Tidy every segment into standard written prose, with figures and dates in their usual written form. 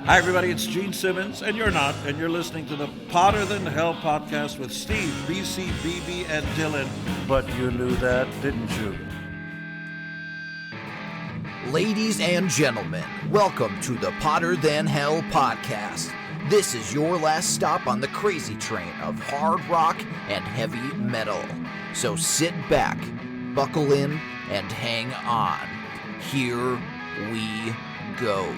Hi, everybody. It's Gene Simmons, and you're not, and you're listening to the Potter Than Hell podcast with Steve, BC, BB, and Dylan. But you knew that, didn't you? Ladies and gentlemen, welcome to the Potter Than Hell podcast. This is your last stop on the crazy train of hard rock and heavy metal. So sit back, buckle in, and hang on. Here we go.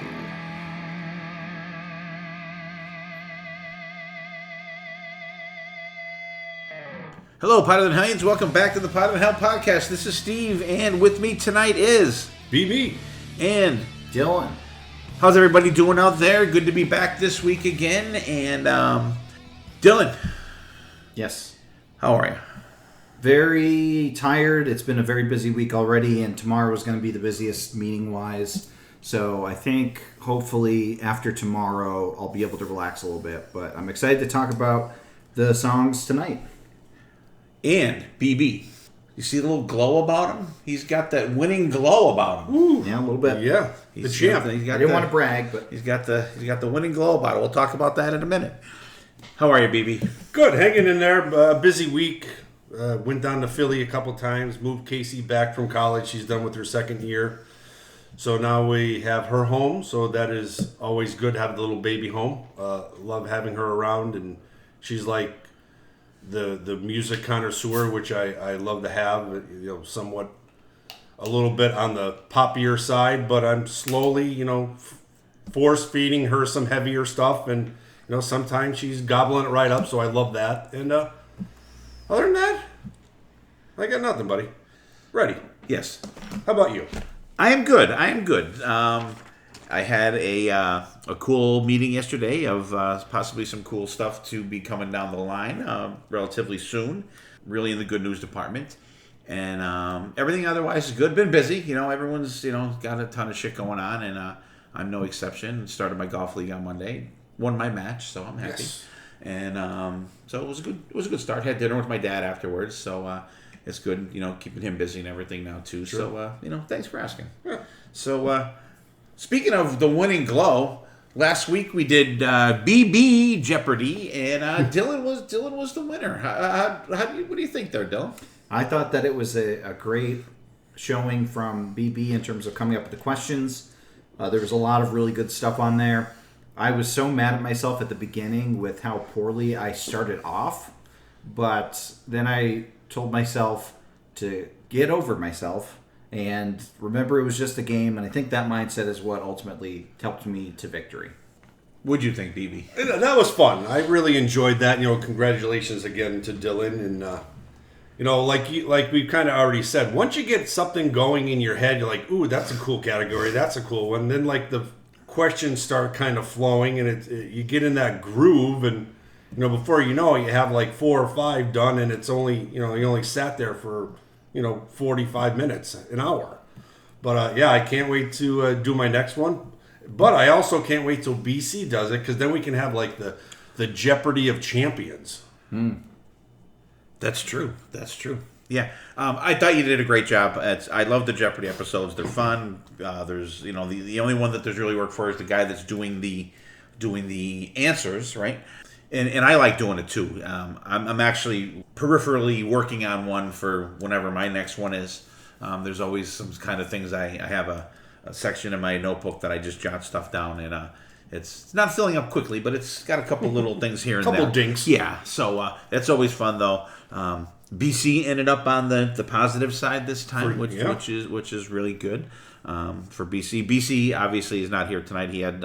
Hello, Potter Than Hellions. Welcome back to the Potter Than Hell podcast. This is Steve, and with me tonight is BB and Dylan. How's everybody doing out there? Good to be back this week again. And Dylan, Yes. how are you? Very tired. It's been a very busy week already, and tomorrow is going to be the busiest meeting-wise. So I think, hopefully, after tomorrow, I'll be able to relax a little bit. But I'm excited to talk about the songs tonight. And BB, you see the little glow about him? He's got that winning glow about him. Ooh. Yeah, a little bit. Yeah, the champ. I didn't want to brag, but he's got the winning glow about it. We'll talk about that in a minute. How are you, BB? Good, hanging in there. Busy week. Went down to Philly a couple times. Moved Casey back from college. She's done with her second year. So now we have her home. So that is always good to have the little baby home. Love having her around, and she's like the music connoisseur, which I love to have. You know, somewhat a little bit on the poppier side, but I'm slowly, force feeding her some heavier stuff, and sometimes she's gobbling it right up. So I love that. And other than that, I got nothing, buddy. Ready? Yes. How about you? I am good. I had a cool meeting yesterday of possibly some cool stuff to be coming down the line relatively soon. Really in the good news department, and everything otherwise is good. Been busy. Everyone's got a ton of shit going on, and I'm no exception. Started my golf league on Monday. Won my match, so I'm happy. Yes. And so it was a good start. Had dinner with my dad afterwards, so it's good. Keeping him busy and everything now too. Sure. So thanks for asking. Yeah. So. Speaking of the winning glow, last week we did BB Jeopardy, and Dylan was the winner. What do you think there, Dylan? I thought that it was a great showing from BB in terms of coming up with the questions. There was a lot of really good stuff on there. I was so mad at myself at the beginning with how poorly I started off, but then I told myself to get over myself and remember it was just a game, and I think that mindset is what ultimately helped me to victory. What'd you think, BB? That was fun. I really enjoyed that. Congratulations again to Dylan. And, like we've kind of already said, once you get something going in your head, you're like, ooh, that's a cool category. That's a cool one. Then, the questions start kind of flowing, and you get in that groove. And, before you know it, you have 4 or 5 done, and it's only, you only sat there for 45 minutes, an hour. But I can't wait to do my next one. But I also can't wait till BC does it, because then we can have the Jeopardy of Champions. That's true. Yeah, I thought you did a great job. I love the Jeopardy episodes. They're fun. There's the only one that there's really work for is the guy that's doing the answers, right? And I like doing it too. I'm actually peripherally working on one for whenever my next one is. There's always some kind of things. I have a section in my notebook that I just jot stuff down, and it's not filling up quickly, but it's got a couple little things here and there. Couple dinks. Yeah, so it's always fun though. BC ended up on the positive side this time, which is really good for BC. BC obviously is not here tonight. He had.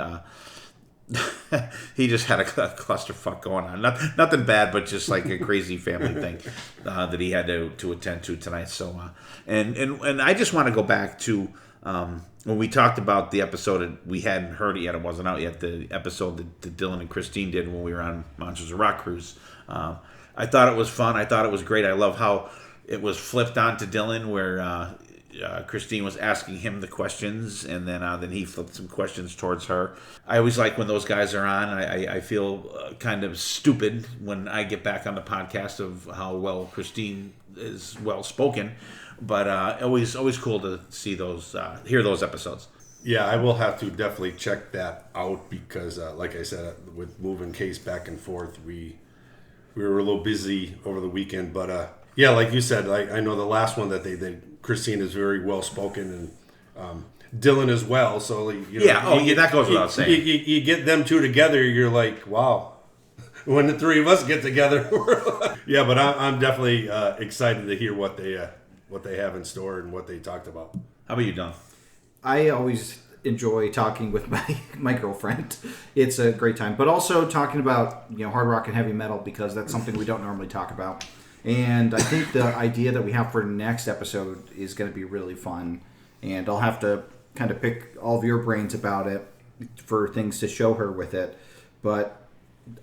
He just had a clusterfuck going on. Nothing bad, but just like a crazy family thing that he had to attend to tonight. So, and I just want to go back to when we talked about the episode. We hadn't heard it yet; it wasn't out yet. The episode that Dylan and Christine did when we were on Monsters of Rock Cruise. I thought it was fun. I thought it was great. I love how it was flipped on to Dylan, where Christine was asking him the questions, and then he flipped some questions towards her. I always like when those guys are on. I feel kind of stupid when I get back on the podcast of how well Christine is well spoken, but always cool to see those, hear those episodes. Yeah, I will have to definitely check that out because, like I said, with moving Case back and forth, we were a little busy over the weekend. But yeah, like you said, I know the last one that they did, Christine is very well spoken, and Dylan as well. So that goes without saying. You get them two together, you're like, wow. When the three of us get together, yeah. But I'm definitely excited to hear what they have in store and what they talked about. How about you, Don? I always enjoy talking with my girlfriend. It's a great time, but also talking about hard rock and heavy metal because that's something we don't normally talk about. And I think the idea that we have for next episode is going to be really fun. And I'll have to kind of pick all of your brains about it for things to show her with it. But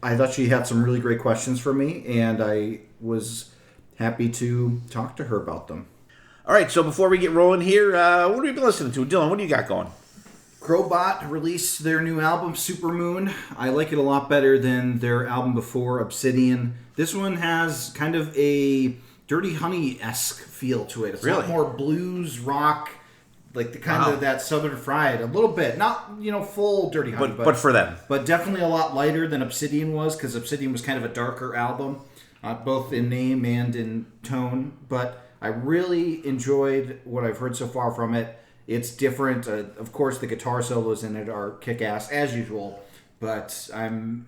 I thought she had some really great questions for me, and I was happy to talk to her about them. All right, so before we get rolling here, what have we been listening to? Dylan, what do you got going? Crowbot released their new album, Supermoon. I like it a lot better than their album before, Obsidian. This one has kind of a Dirty Honey-esque feel to it. It's a lot more blues, rock, like the kind of that Southern Fried, a little bit. Not, full Dirty Honey. But for them. But definitely a lot lighter than Obsidian was, because Obsidian was kind of a darker album, both in name and in tone. But I really enjoyed what I've heard so far from it. It's different. Of course, the guitar solos in it are kick-ass, as usual. But I'm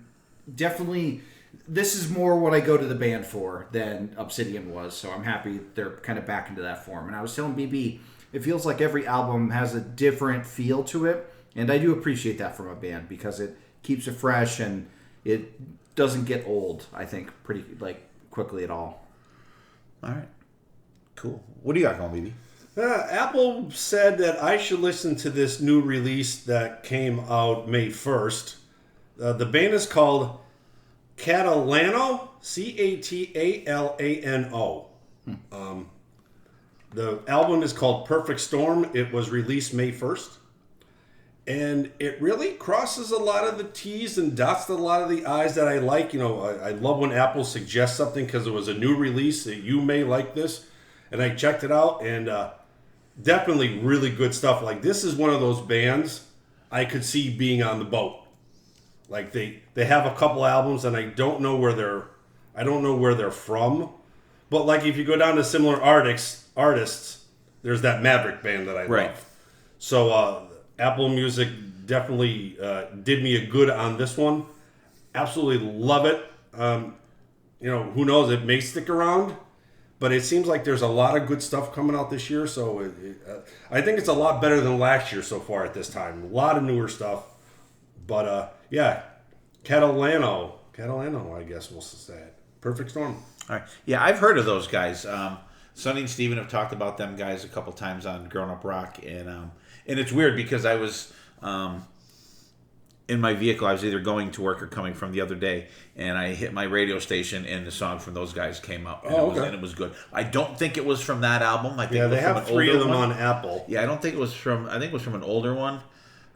definitely... This is more what I go to the band for than Obsidian was. So I'm happy they're kind of back into that form. And I was telling BB, it feels like every album has a different feel to it. And I do appreciate that from a band because it keeps it fresh and it doesn't get old, I think, pretty quickly at all. All right. Cool. What do you got going, BB? Apple said that I should listen to this new release that came out May 1st. The band is called Catalano, Catalano. The album is called Perfect Storm. It was released May 1st. And it really crosses a lot of the T's and dots a lot of the I's that I like. I love when Apple suggests something because it was a new release that you may like this. And I checked it out, and definitely really good stuff. Like, this is one of those bands I could see being on the boat. Like, they have a couple albums, and I don't know where they're from. But like, if you go down to similar artists, there's that Maverick band that I love. So Apple Music definitely did me a good on this one. Absolutely love it. Who knows? It may stick around. But it seems like there's a lot of good stuff coming out this year, so I think it's a lot better than last year so far at this time. A lot of newer stuff. But, yeah, Catalano, I guess we'll say it. Perfect Storm. All right. Yeah, I've heard of those guys. Sonny and Steven have talked about them guys a couple times on Grown Up Rock. And it's weird because I was... in my vehicle, I was either going to work or coming from the other day, and I hit my radio station, and the song from those guys came up, and it was good. I don't think it was from that album. I think it was they from have an 3 of them one. on Apple. Yeah, I don't think it was from. I think it was from an older one.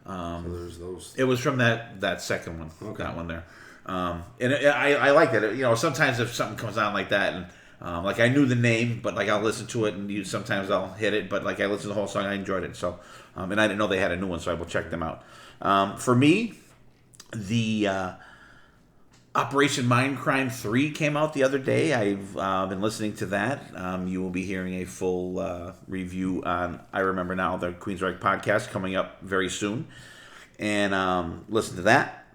So there's those. It was from that second one. Okay. That one there. And I like that. Sometimes if something comes on like that, and I knew the name, but I'll listen to it, and sometimes I'll hit it, but I listened to the whole song, I enjoyed it. So, and I didn't know they had a new one, so I will check them out. For me. The Operation Mindcrime 3 came out the other day. I've been listening to that. You will be hearing a full review on I Remember Now, the Queensryche podcast, coming up very soon. And listen to that.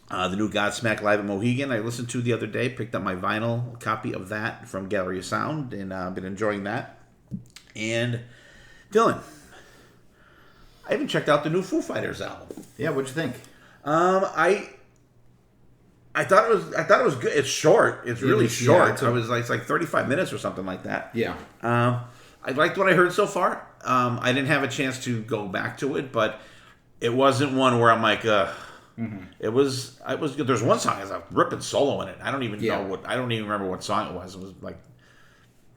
The new Godsmack Live at Mohegan I listened to the other day. Picked up my vinyl copy of that from Gallery of Sound, and I've been enjoying that. And Dylan, I even checked out the new Foo Fighters album. Yeah, what'd you think? I thought it was good. It's short. It's really short. Yeah, it's like 35 minutes or something like that. Yeah. I liked what I heard so far. I didn't have a chance to go back to it, but it wasn't one where I'm like, It was good. There's one song has a ripping solo in it. I don't even remember what song it was. It was like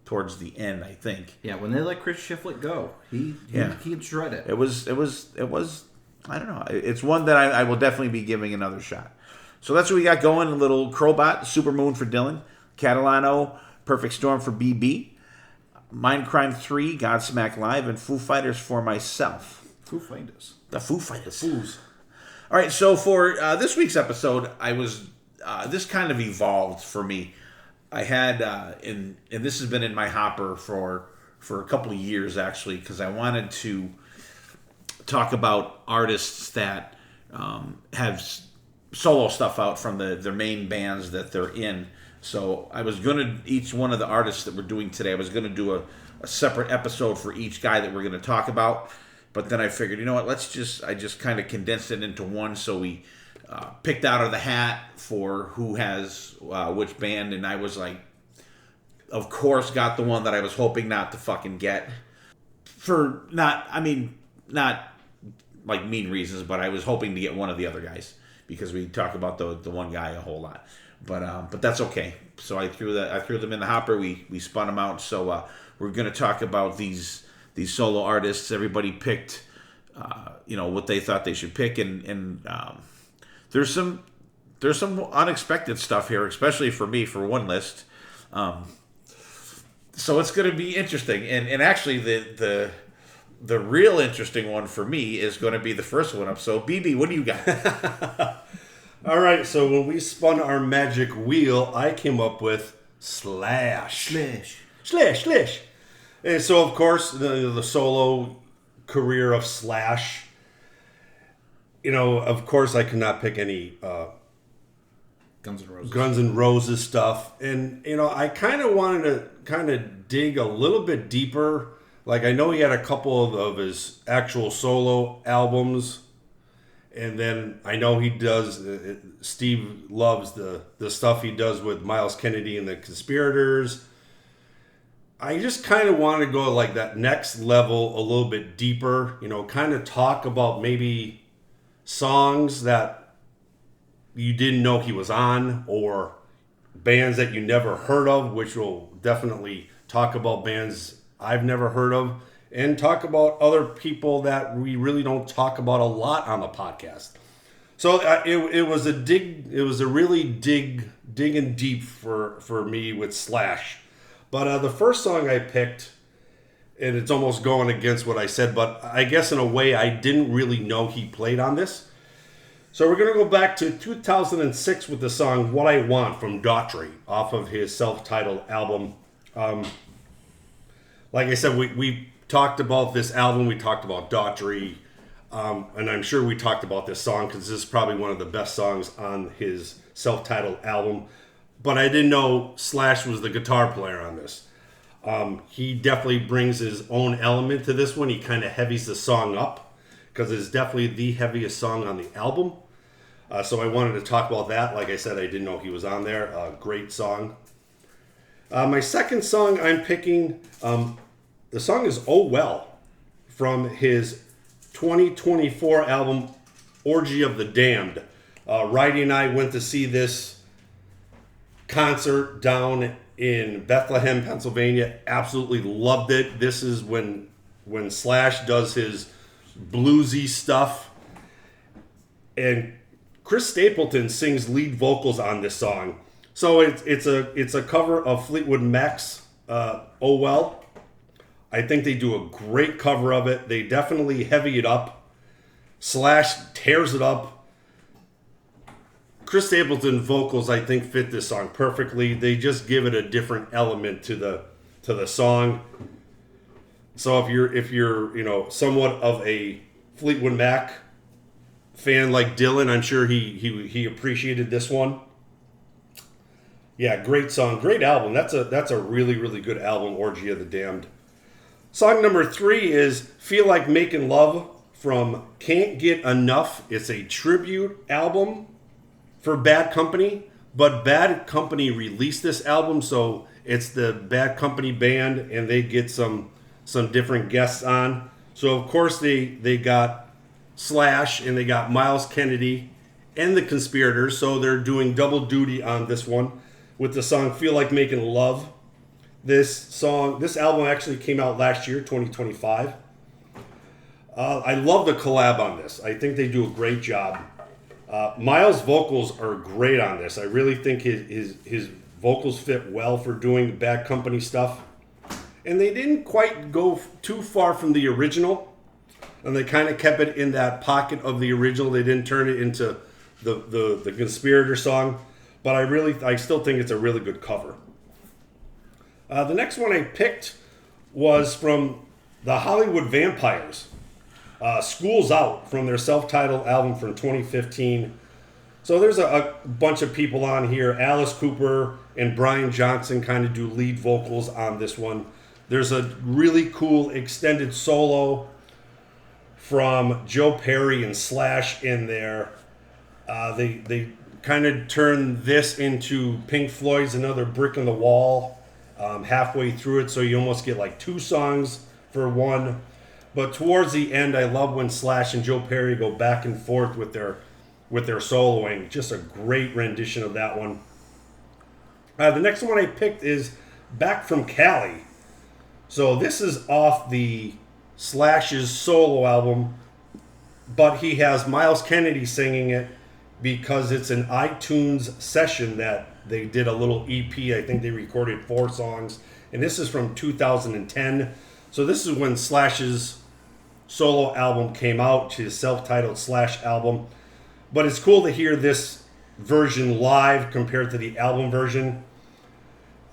towards the end, I think. Yeah, when they let Chris Shiflett go, he'd shred it. It was. I don't know. It's one that I will definitely be giving another shot. So that's what we got going. A little Crowbot, Supermoon for Dylan, Catalano, Perfect Storm for BB, Mindcrime 3, Godsmack Live, and Foo Fighters for myself. Foo Fighters. The Foo Fighters. All right, so for this week's episode, this kind of evolved for me. I had, and this has been in my hopper for a couple of years, actually, because I wanted to talk about artists that have solo stuff out from their main bands that they're in. So I was going to, each one of the artists that we're doing today, I was going to do a separate episode for each guy that we're going to talk about. But then I figured, you know what, I just kind of condensed it into one. So we picked out of the hat for who has which band. And I was like, of course, got the one that I was hoping not to fucking get. For not like mean reasons, but I was hoping to get one of the other guys. Because we talk about the one guy a whole lot. But that's okay. So I threw them in the hopper. We spun them out. So we're going to talk about these solo artists. Everybody picked, what they thought they should pick, and there's some unexpected stuff here, especially for me for one list. So it's going to be interesting, and actually the real interesting one for me is going to be the first one up. So BB, what do you got? All right, so when we spun our magic wheel, I came up with Slash. And so, of course, the solo career of Slash, of course, I could not pick any Guns N' Roses stuff. And, I kind of wanted to dig a little bit deeper. Like, I know he had a couple of his actual solo albums. And then I know he does, Steve loves the stuff he does with Miles Kennedy and the Conspirators. I just kind of want to go like that next level a little bit deeper, kind of talk about maybe songs that you didn't know he was on, or bands that you never heard of, which will definitely talk about bands I've never heard of, and talk about other people that we really don't talk about a lot on the podcast. So it was a dig. It was a really digging deep for me with Slash. But the first song I picked, and it's almost going against what I said, but I guess in a way I didn't really know he played on this. So we're going to go back to 2006 with the song What I Want from Daughtry off of his self-titled album. Like I said, we talked about this album, we talked about Daughtry, and I'm sure we talked about this song because this is probably one of the best songs on his self-titled album. But I didn't know Slash was the guitar player on this. He definitely brings his own element to this one. He kind of heavies the song up because it's definitely the heaviest song on the album. So I wanted to talk about that. Like I said, I didn't know he was on there. Great song. My second song I'm picking, the song is Oh Well from his 2024 album Orgy of the Damned. Wright and I went to see this concert down in Bethlehem, Pennsylvania. Absolutely loved it. This is when Slash does his bluesy stuff, and Chris Stapleton sings lead vocals on this song. So it's a cover of Fleetwood Mac's Oh Well. I think they do a great cover of it. They definitely heavy it up. Slash tears it up. Chris Stapleton vocals, I think, fit this song perfectly. They just give it a different element to the song. So if you're somewhat of a Fleetwood Mac fan like Dylan, I'm sure he appreciated this one. Yeah, great song, great album. That's a really, really good album, Orgy of the Damned. Song number 3 is Feel Like Making Love from Can't Get Enough. It's a tribute album for Bad Company, but Bad Company released this album, so it's the Bad Company band, and they get some different guests on. So of course they got Slash, and they got Miles Kennedy and the Conspirators, so they're doing double duty on this one with the song Feel Like Making Love. This album actually came out last year, 2025. I love the collab on this. I think they do a great job. Miles' vocals are great on this. I really think his vocals fit well for doing Bad Company stuff. And they didn't quite go too far from the original. and they kind of kept it in that pocket of the original. They didn't turn it into the Conspirator song, but I still think it's a really good cover. The next one I picked was from the Hollywood Vampires. School's Out, from their self-titled album from 2015. So there's a bunch of people on here. Alice Cooper and Brian Johnson kind of do lead vocals on this one. There's a really cool extended solo from Joe Perry and Slash in there. They kind of turn this into Pink Floyd's Another Brick in the Wall halfway through it, so you almost get like two songs for one. But towards the end, I love when Slash and Joe Perry go back and forth with their soloing. Just a great rendition of that one. The next one I picked is Back from Cali. So this is off the Slash's solo album, but he has Miles Kennedy singing it because it's an iTunes session that they did a little EP. I think they recorded 4 songs, and this is from 2010. So this is when Slash's solo album came out, his self-titled Slash album. But it's cool to hear this version live compared to the album version.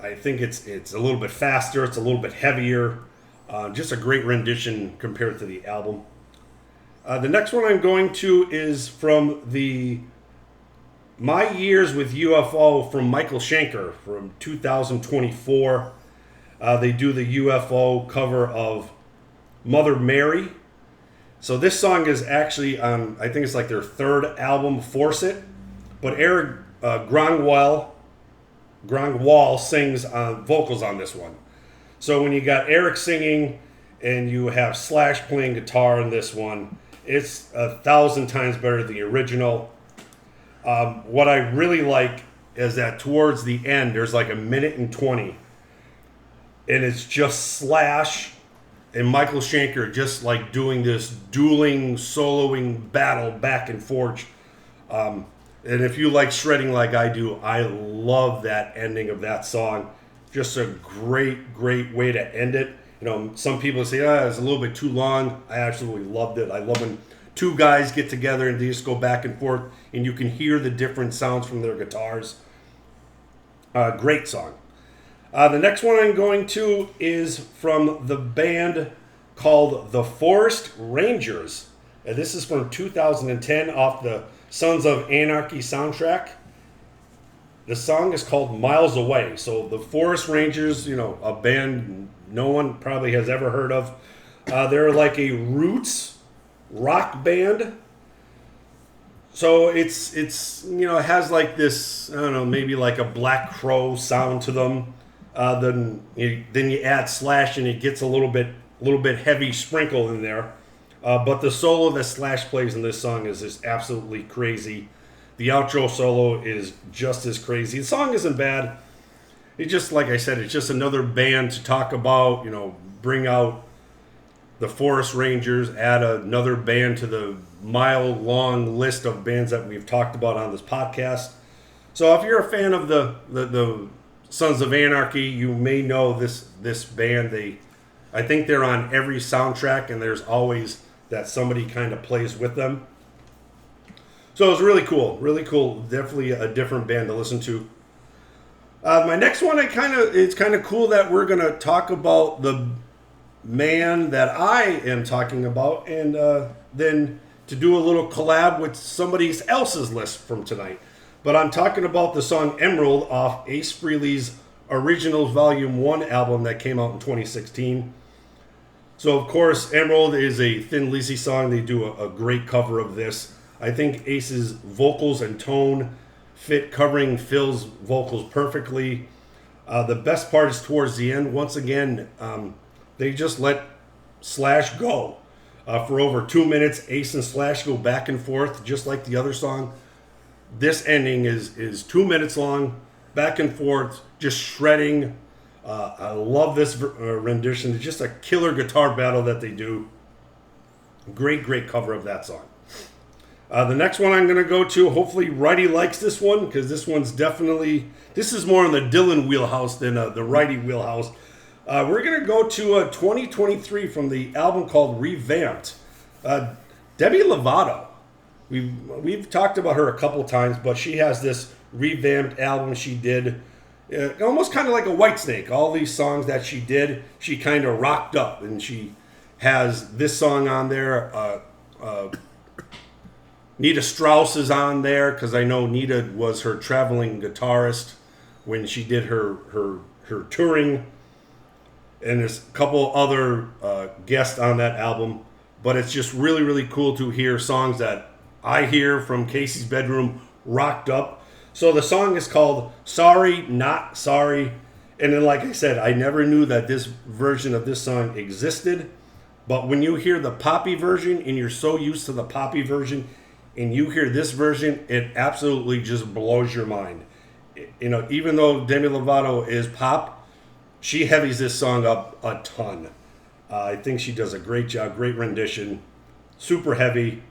I think it's a little bit faster, it's a little bit heavier. Just a great rendition compared to the album. The next one I'm going to is from the My Years with UFO from Michael Schenker from 2024. They do the UFO cover of Mother Mary. So this song is actually on, I think it's like their 3rd album, Force It. But Eric Grongwall sings vocals on this one. So when you got Eric singing and you have Slash playing guitar in this one, it's 1,000 times better than the original. What I really like is that towards the end, there's like 1:20, and it's just Slash and Michael Schenker just like doing this dueling, soloing battle back and forth. And if you like shredding like I do, I love that ending of that song. Just a great, great way to end it. You know, some people say, it's a little bit too long. I absolutely loved it. I love when 2 guys get together and they just go back and forth, and you can hear the different sounds from their guitars. Great song. The next one I'm going to is from the band called the Forest Rangers. And this is from 2010 off the Sons of Anarchy soundtrack. The song is called Miles Away. So the Forest Rangers, a band no one probably has ever heard of. They're like a roots rock band. So it's it has like this, I don't know, maybe like a Black Crow sound to them. Then you add Slash and it gets a little bit heavy sprinkle in there. But the solo that Slash plays in this song is just absolutely crazy. The outro solo is just as crazy. The song isn't bad. It's just, like I said, it's just another band to talk about, bring out the Forest Rangers, add another band to the mile-long list of bands that we've talked about on this podcast. So if you're a fan of the Sons of Anarchy, you may know this band. I think they're on every soundtrack, and there's always that somebody kind of plays with them. So it's really cool. Definitely a different band to listen to. My next one, it's kind of cool that we're going to talk about the man that I am talking about, and then to do a little collab with somebody else's list from tonight. But I'm talking about the song Emerald off Ace Frehley's Originals Volume 1 album that came out in 2016. So, of course, Emerald is a Thin Lizzy song. They do a great cover of this. I think Ace's vocals and tone fit covering Phil's vocals perfectly. The best part is towards the end. Once again, they just let Slash go. For over 2 minutes, Ace and Slash go back and forth, just like the other song. This ending is 2 minutes long, back and forth, just shredding. I love this rendition. It's just a killer guitar battle that they do. Great cover of that song. The next one I'm going to go to, hopefully Wrighty likes this one, because this is more in the Dylan wheelhouse than the Wrighty wheelhouse. We're going to go to 2023 from the album called Revamped. Demi Lovato. We've talked about her a couple times, but she has this revamped album she did, almost kind of like a Whitesnake. All these songs that she did, she kind of rocked up, and she has this song on there. Nita Strauss is on there because I know Nita was her traveling guitarist when she did her touring, and there's a couple other guests on that album. But it's just really, really cool to hear songs that I hear from Casey's bedroom rocked up. So the song is called Sorry, Not Sorry. And then, like I said, I never knew that this version of this song existed. But when you hear the Poppy version and you're so used to the Poppy version and you hear this version, it absolutely just blows your mind. You know, even though Demi Lovato is pop, she heavies this song up a ton. I think she does a great job, great rendition, super heavy.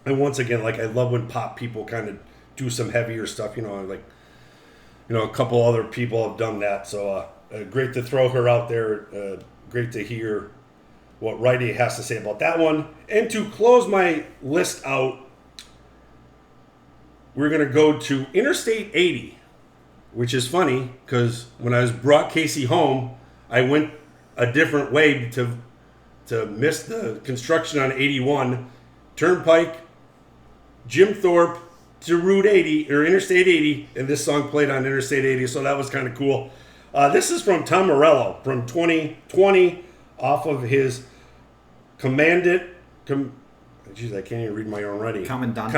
And once again, like, I love when pop people kind of do some heavier stuff, a couple other people have done that. So great to throw her out there. Great to hear what Wright has to say about that one. And to close my list out, we're going to go to Interstate 80, which is funny because when I brought Casey home, I went a different way to miss the construction on 81, Turnpike, Jim Thorpe to Route 80 or Interstate 80, and this song played on Interstate 80, so that was kind of cool. This is from Tom Morello from 2020 off of his Commandant. Jeez, I can't even read my own writing. Commandante.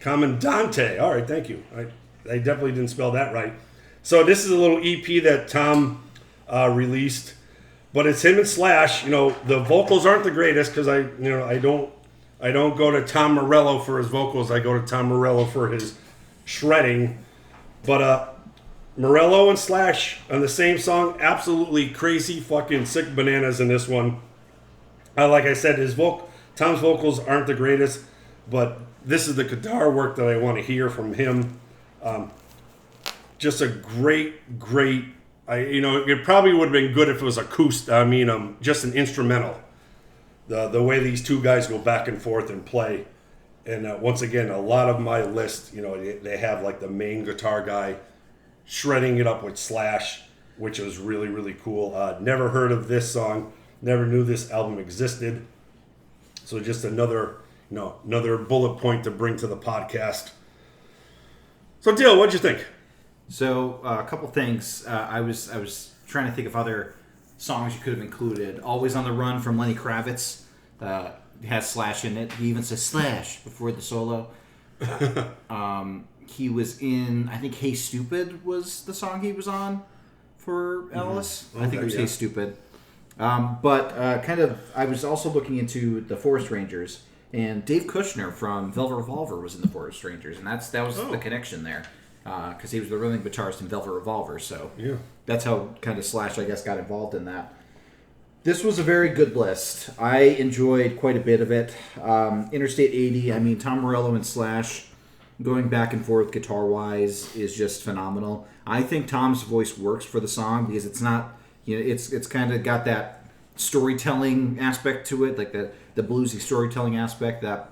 Commandante. All right, thank you. I definitely didn't spell that right. So this is a little EP that Tom released, but it's him and Slash. The vocals aren't the greatest because I don't go to Tom Morello for his vocals. I go to Tom Morello for his shredding. But Morello and Slash on the same song, absolutely crazy, fucking sick bananas in this one. Like I said, Tom's vocals aren't the greatest, but this is the guitar work that I want to hear from him. Just a great. It probably would have been good if it was acoustic. Just an instrumental. The way these two guys go back and forth and play, and once again, a lot of my list, they have like the main guitar guy shredding it up with Slash, which was really, really cool. Never heard of this song. Never knew this album existed. So just another bullet point to bring to the podcast. So, Dale, what'd you think? So, a couple things. I was trying to think of other songs you could have included. Always on the Run from Lenny Kravitz. Has Slash in it. He even says Slash before the solo. He was in, I think Hey Stupid was the song he was on for Ellis. Mm-hmm. I think it was Hey Stupid. I was also looking into the Forest Rangers, and Dave Kushner from Velvet Revolver was in the Forest Rangers, and that was the connection there. Because he was the rhythm guitarist in Velvet Revolver, so that's how kind of Slash, I guess, got involved in that. This was a very good list. I enjoyed quite a bit of it. Interstate 80, Tom Morello and Slash going back and forth guitar-wise is just phenomenal. I think Tom's voice works for the song because it's not, it's kind of got that storytelling aspect to it, like the bluesy storytelling aspect that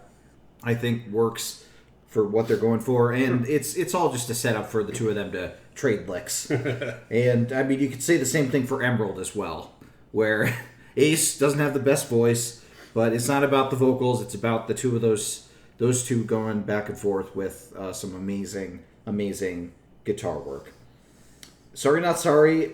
I think works for what they're going for, and it's all just a setup for the two of them to trade licks. And you could say the same thing for Emerald as well, where Ace doesn't have the best voice, but it's not about the vocals; it's about the two of those two going back and forth with some amazing guitar work. Sorry Not Sorry.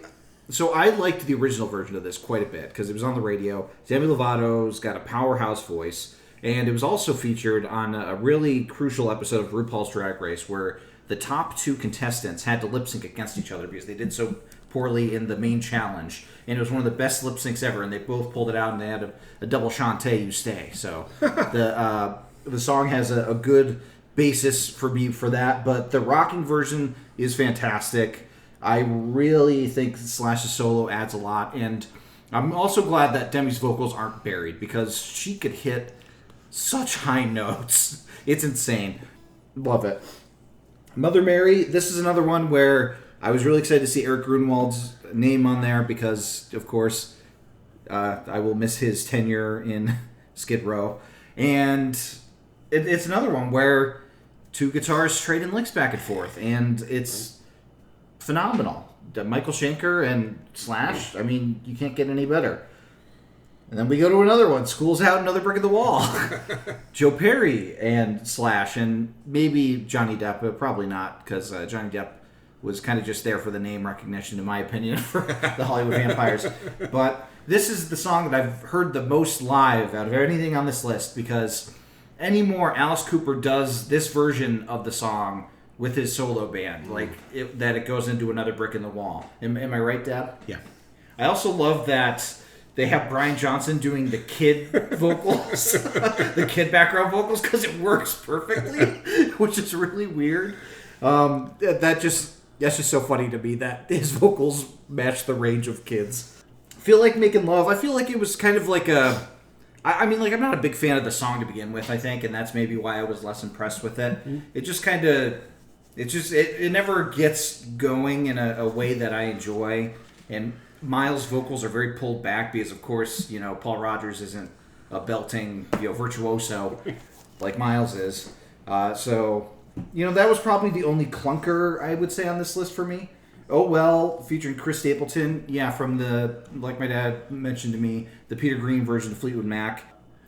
So I liked the original version of this quite a bit because it was on the radio. Demi Lovato's got a powerhouse voice. And it was also featured on a really crucial episode of RuPaul's Drag Race where the top two contestants had to lip sync against each other because they did so poorly in the main challenge. And it was one of the best lip syncs ever, and they both pulled it out, and they had a double Shantae, you stay. So the song has a good basis for me for that, but the rocking version is fantastic. I really think Slash's solo adds a lot, and I'm also glad that Demi's vocals aren't buried because she could hit such high notes. It's insane. Love it. Mother Mary, this is another one where I was really excited to see Eric Grunwald's name on there because, of course, I will miss his tenure in Skid Row. And it's another one where two guitarists trading licks back and forth, and it's phenomenal. Michael Schenker and Slash, I mean, you can't get any better. And then we go to another one, School's Out, Another Brick in the Wall. Joe Perry and Slash, and maybe Johnny Depp, but probably not, because Johnny Depp was kind of just there for the name recognition, in my opinion, for the Hollywood Vampires. But this is the song that I've heard the most live out of anything on this list, because anymore Alice Cooper does this version of the song with his solo band, that it goes into Another Brick in the Wall. Am I right, Dad? Yeah. I also love that they have Brian Johnson doing the kid vocals, the kid background vocals, because it works perfectly, which is really weird. That's just so funny to me that his vocals match the range of kids. Feel Like Making Love. I feel like it was kind of like I'm not a big fan of the song to begin with, I think, and that's maybe why I was less impressed with it. It just kind of, it never gets going in a way that I enjoy, and Miles' vocals are very pulled back because, of course, Paul Rodgers isn't a belting, virtuoso like Miles is. So, that was probably the only clunker, I would say, on this list for me. Oh Well, featuring Chris Stapleton, from like my dad mentioned to me, the Peter Green version of Fleetwood Mac.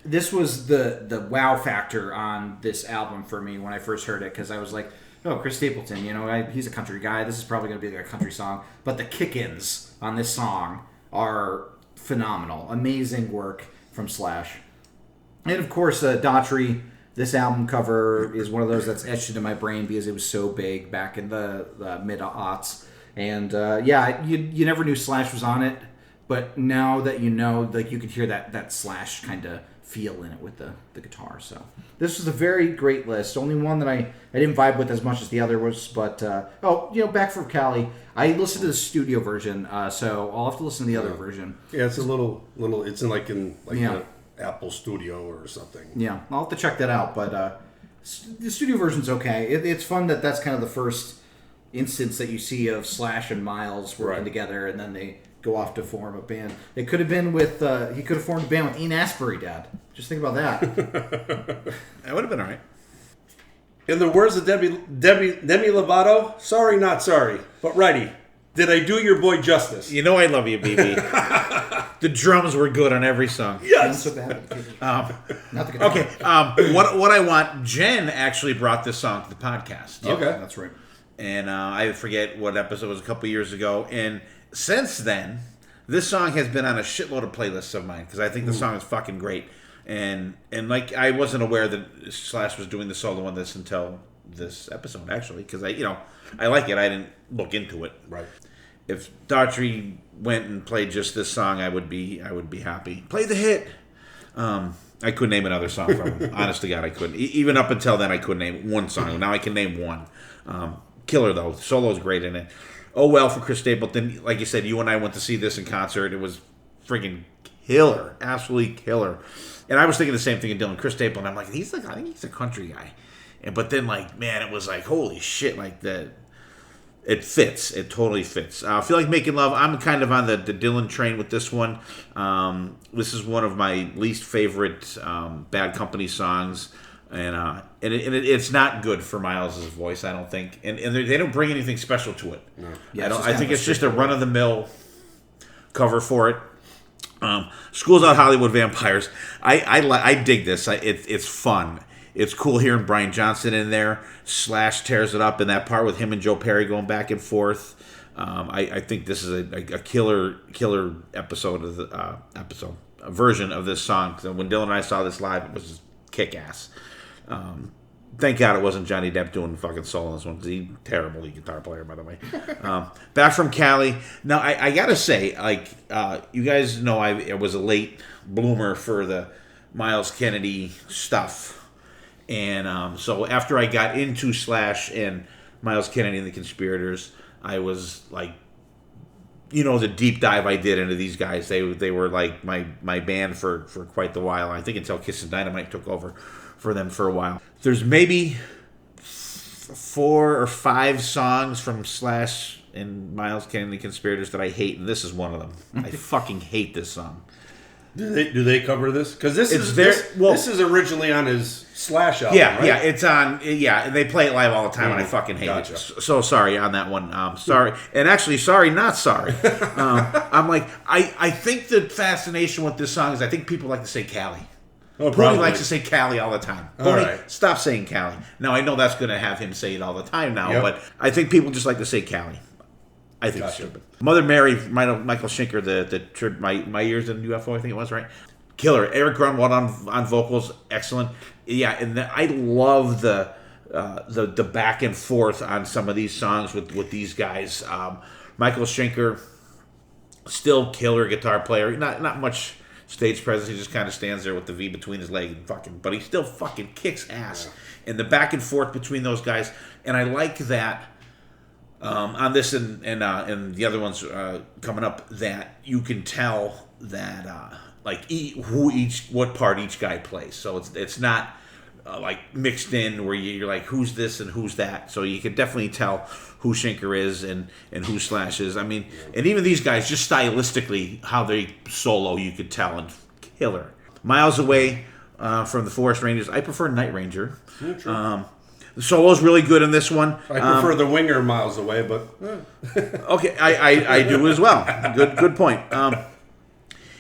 This was the wow factor on this album for me when I first heard it, because I was like, oh, Chris Stapleton, he's a country guy. This is probably going to be like a country song. But the kick-ins on this song are phenomenal. Amazing work from Slash. And, of course, Daughtry, this album cover is one of those that's etched into my brain because it was so big back in the mid-aughts. And, you never knew Slash was on it. But now that you know, you can hear that Slash kind of feel in it with the guitar. So this was a very great list. Only one that I didn't vibe with as much as the other was, but Back from Cali, I listened to the studio version, so I'll have to listen to the other version. Yeah, it's a little it's in an Apple Studio or something. Yeah, I'll have to check that out, but the studio version's okay. It's fun that's kind of the first instance that you see of Slash and Miles working together, and then they go off to form a band. It could have been with he could have formed a band with Ian Astbury, Dad. Just think about that. That would have been all right. In the words of Demi Lovato, sorry, not sorry, but righty. Did I do your boy justice? You know I love you, BB. The drums were good on every song. Yes. Okay. What I want, Jen actually brought this song to the podcast. Okay, that's right. And I forget what episode it was, a couple years ago. And since then, this song has been on a shitload of playlists of mine because I think the song is fucking great. And I wasn't aware that Slash was doing the solo on this until this episode, actually, because I like it. I didn't look into it. Right. If Daughtry went and played just this song, I would be happy. Play the hit. I couldn't name another song from him. Honest to God, I couldn't. Even up until then, I couldn't name one song. Now I can name one. Killer though. Solo's great in it. Oh Well for Chris Stapleton. Like you said, you and I went to see this in concert. It was freaking killer. Absolutely killer. And I was thinking the same thing of Dylan. Chris Stapleton. I'm like, I think he's a country guy. But then, it was like, holy shit, that. It fits. It totally fits. I feel like Making Love. I'm kind of on the Dylan train with this one. This is one of my least favorite Bad Company songs. And it's not good for Miles' voice, I don't think. And they don't bring anything special to it. No. Yeah, I think it's just a run-of-the-mill cover for it. School's Out, Hollywood Vampires. I dig this. It's fun. It's cool hearing Brian Johnson in there. Slash tears it up in that part with him and Joe Perry going back and forth. I think this is a killer episode of the a version of this song. So when Dylan and I saw this live, it was kick-ass. Thank God it wasn't Johnny Depp doing fucking solo on this one, because he's a terrible guitar player, by the way. Back from Cali. Now, I gotta say, you guys know I was a late bloomer for the Miles Kennedy stuff. And so after I got into Slash and Miles Kennedy and the Conspirators, I was like, the deep dive I did into these guys. They were like my band for quite the while. I think until Kiss and Dynamite took over for them for a while. There's maybe 4 or 5 songs from Slash and Miles Kennedy and the Conspirators that I hate, and this is one of them. I fucking hate this song. Do they cover this? Because this It's is their- this is originally on his Slash album, Yeah, right? yeah, it's on. Yeah, and they play it live all the time, and I fucking hate Gotcha. it. So sorry on that one. Sorry, and actually, sorry, not sorry. I'm like, I think the fascination with this song is I think people like to say Cali. Oh, Pony probably. likes to say Cali all the time. All Pony, right. stop saying Cali. Now I know that's going to have him say it all the time now, Yep. but I think people just like to say Cali. I think it's Gotcha. stupid. Mother Mary, Michael Schenker, my ears in UFO, I think it was, right? Killer. Eric Grunwald on vocals, excellent. Yeah, and I love the back and forth on some of these songs with these guys. Michael Schenker, still killer guitar player. Not much stage presence. He just kind of stands there with the V between his legs and but he still fucking kicks ass. Yeah. And the back and forth between those guys, and I like that. On this and the other ones coming up, that you can tell that what part each guy plays. So it's not like mixed in where you're like who's this and who's that. So you can definitely tell who Schenker is and who Slash is. I mean, and even these guys, just stylistically, how they solo, you could tell, and killer. Miles Away from the Forest Rangers. I prefer Night Ranger. Yeah, the solo's really good in this one. I prefer the Winger Miles Away, but okay, I do as well. Good point.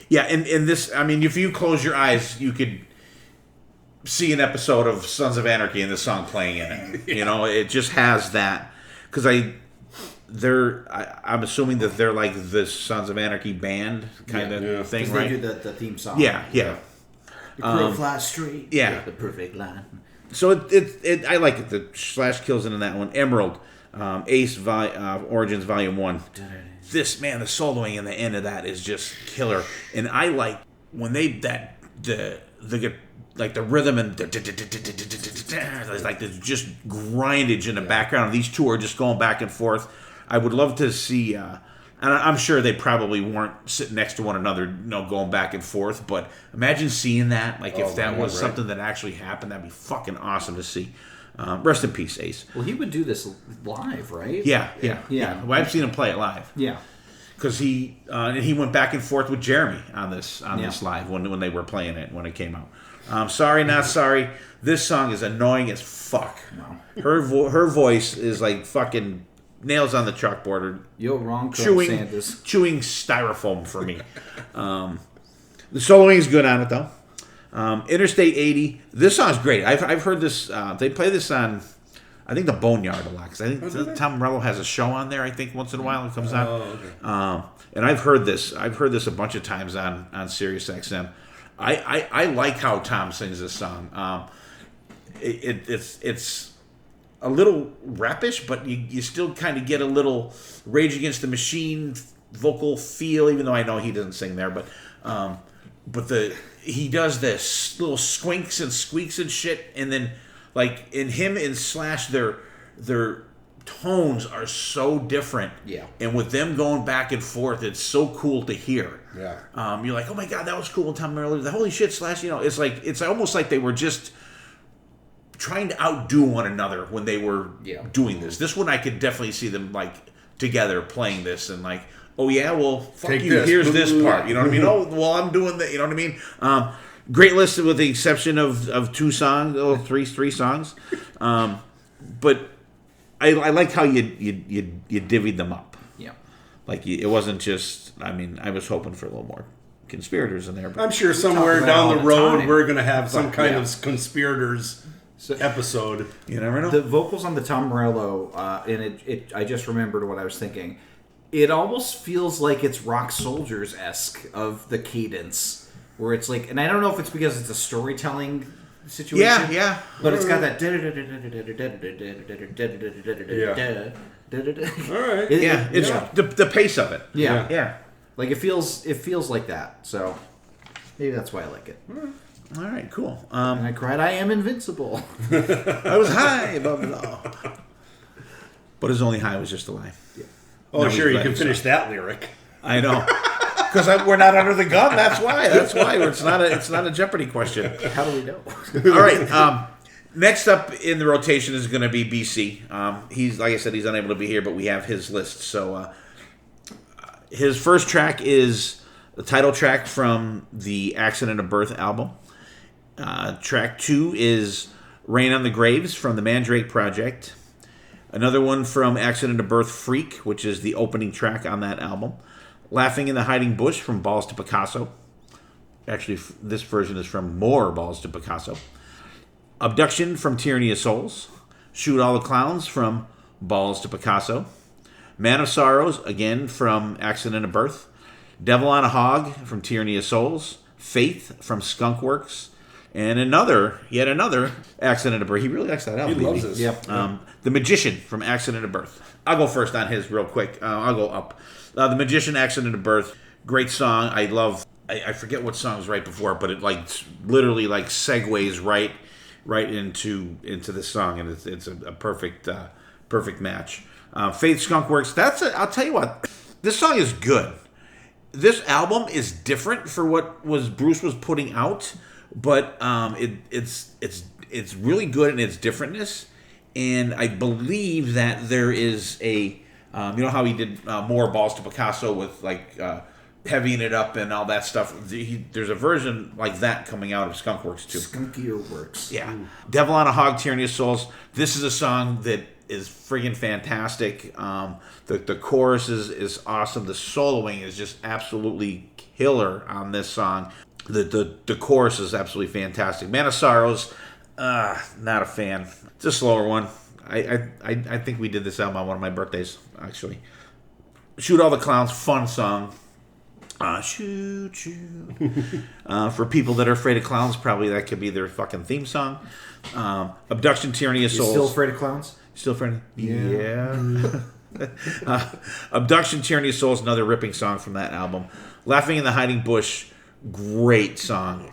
Yeah, and this, I mean, if you close your eyes, you could see an episode of Sons of Anarchy and this song playing in it. Yeah. You know, it just has that. Because I'm assuming that they're like the Sons of Anarchy band kind of thing, right? They do the theme song. Yeah. The crow flies straight. Yeah. The perfect line. So it I like it. The Slash kills it in that one. Emerald, Ace Origins Volume 1. This, man, the soloing in the end of that is just killer. And I like when they the rhythm and it's like there's just grindage in the background. These two are just going back and forth. I would love to see, and I'm sure they probably weren't sitting next to one another, going back and forth. But imagine seeing that. Like if that was something that actually happened, that'd be fucking awesome to see. Rest in peace, Ace. Well, he would do this live, right? Yeah. Well, I've seen him play it live. Yeah. Because he went back and forth with Jeremy on this live when they were playing it when it came out. Sorry, not sorry. This song is annoying as fuck. No. Her voice is like fucking nails on the chalkboard. Yo, wrong. Chewing styrofoam for me. The soloing is good on it though. Interstate 80. This song's great. I've heard this. They play this on, I think, the Boneyard a lot. Because I think Tom Morello has a show on there. I think once in a while it comes on. okay. And I've heard this. I've heard this a bunch of times on Sirius XM. I like how Tom sings this song. It's a little rapish, but you still kind of get a little Rage Against the Machine vocal feel, even though I know he doesn't sing there. But he does this little squinks and squeaks and shit, and then like in him and Slash, their tones are so different. Yeah. And with them going back and forth, it's so cool to hear. Yeah. You're like, oh my god, that was cool. Tom Morello, holy shit, Slash. It's almost like they were just trying to outdo one another when they were doing this. This one, I could definitely see them like together playing this and like, oh yeah, well, fuck Take you. this. Here's this part. You know what I mean? Oh, well, I'm doing that. You know what I mean? Great list with the exception of three songs. But I like how you divvied them up. Yeah. Like it wasn't just. I mean, I was hoping for a little more Conspirators in there. But I'm sure somewhere down the road we're going to have some kind of Conspirators episode. You never know. The vocals on the Tom Morello, and I just remembered what I was thinking. It almost feels like it's Rock Soldiers-esque of the cadence, where it's like, and I don't know if it's because it's a storytelling situation. Yeah. But it's got that. All right. It's the pace of it. Yeah. Like it feels like that. So maybe that's why I like it. All right, cool. And I cried, I am invincible. I was high above it all. But his only high was just a lie. Yeah. Oh, No, sure, you he's can glad finish that lyric. I know. Because we're not under the gun. That's why. It's not a Jeopardy question. How do we know? All right. Next up in the rotation is going to be BC. He's, like I said, he's unable to be here, but we have his list. So his first track is the title track from the Accident of Birth album. Track 2 is Rain on the Graves from the Mandrake Project. Another one from Accident of Birth, Freak, which is the opening track on that album. Laughing in the Hiding Bush from Balls to Picasso. Actually, this version is from More Balls to Picasso. Abduction from Tyranny of Souls. Shoot All the Clowns from Balls to Picasso. Man of Sorrows, again from Accident of Birth. Devil on a Hog from Tyranny of Souls. Faith from Skunkworks. And yet another Accident of Birth. He really likes that album. He loves this. Yep. The Magician from Accident of Birth. I'll go first on his real quick. I'll go up. The Magician, Accident of Birth. Great song. I love. I forget what song was right before, but it literally segues right into this song, and it's a perfect match. Faith, Skunkworks. I'll tell you what. This song is good. This album is different for what Bruce was putting out, but it's really good in its differentness. And I believe that there is a, you know how he did More Balls to Picasso with heavying it up and all that stuff. There's a version like that coming out of Skunkworks too. Skunkier Works. Yeah. Devil on a Hog, Tyranny of Souls. This is a song that is friggin' fantastic. The chorus is awesome. The soloing is just absolutely killer on this song. The chorus is absolutely fantastic. Man of Sorrows, not a fan. It's a slower one. I think we did this album on one of my birthdays, actually. Shoot All the Clowns, fun song. Shoot. For people that are afraid of clowns, probably that could be their fucking theme song. Abduction, Tyranny of Souls. You still afraid of clowns? Still afraid of... Yeah. Abduction, Tyranny of Souls, another ripping song from that album. Laughing in the Hiding Bush, great song.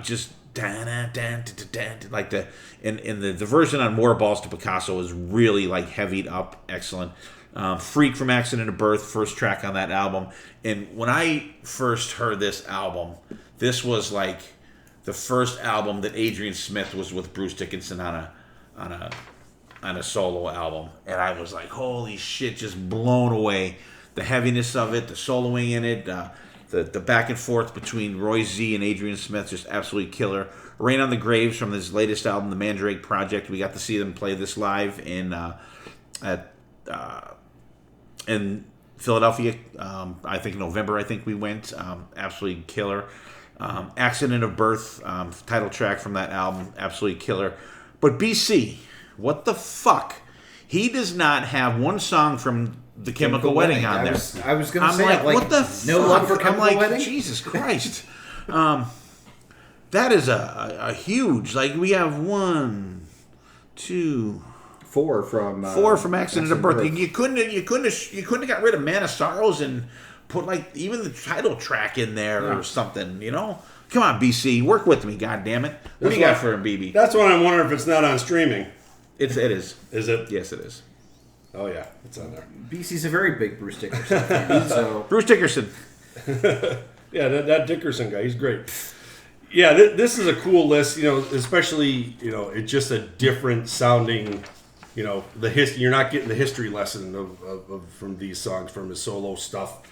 Just... like the version on More Balls to Picasso is really heavied up, excellent. Freak from Accident of Birth, first track on that album. And when I first heard this album, this was the first album that Adrian Smith was with Bruce Dickinson on a solo album, and I was like, holy shit, just blown away. The heaviness of it, the soloing in it, the back and forth between Roy Z and Adrian Smith, just absolutely killer. Rain on the Graves from his latest album, The Mandrake Project. We got to see them play this live in Philadelphia. I think November. I think we went. Absolutely killer. Accident of Birth, title track from that album, absolutely killer. But BC, what the fuck? He does not have one song from The Chemical Wedding on there. I was going to say, what the fuck? No love for Chemical Wedding? Jesus Christ. That is a huge, we have 1, 2... Four from Accident of Birth. You couldn't have got rid of Man of Sorrows and put even the title track in there or something, Come on, BC, work with me, goddammit. What do you got for him, BB? That's what I'm wondering if it's not on streaming. It is. Is it? Yes, it is. Oh yeah, it's on there. BC's a very big Bruce Dickerson fan, so Bruce Dickerson. Yeah, that Dickerson guy, he's great. Yeah, this is a cool list, especially, it's just a different sounding, you're not getting the history lesson of from these songs, from his solo stuff.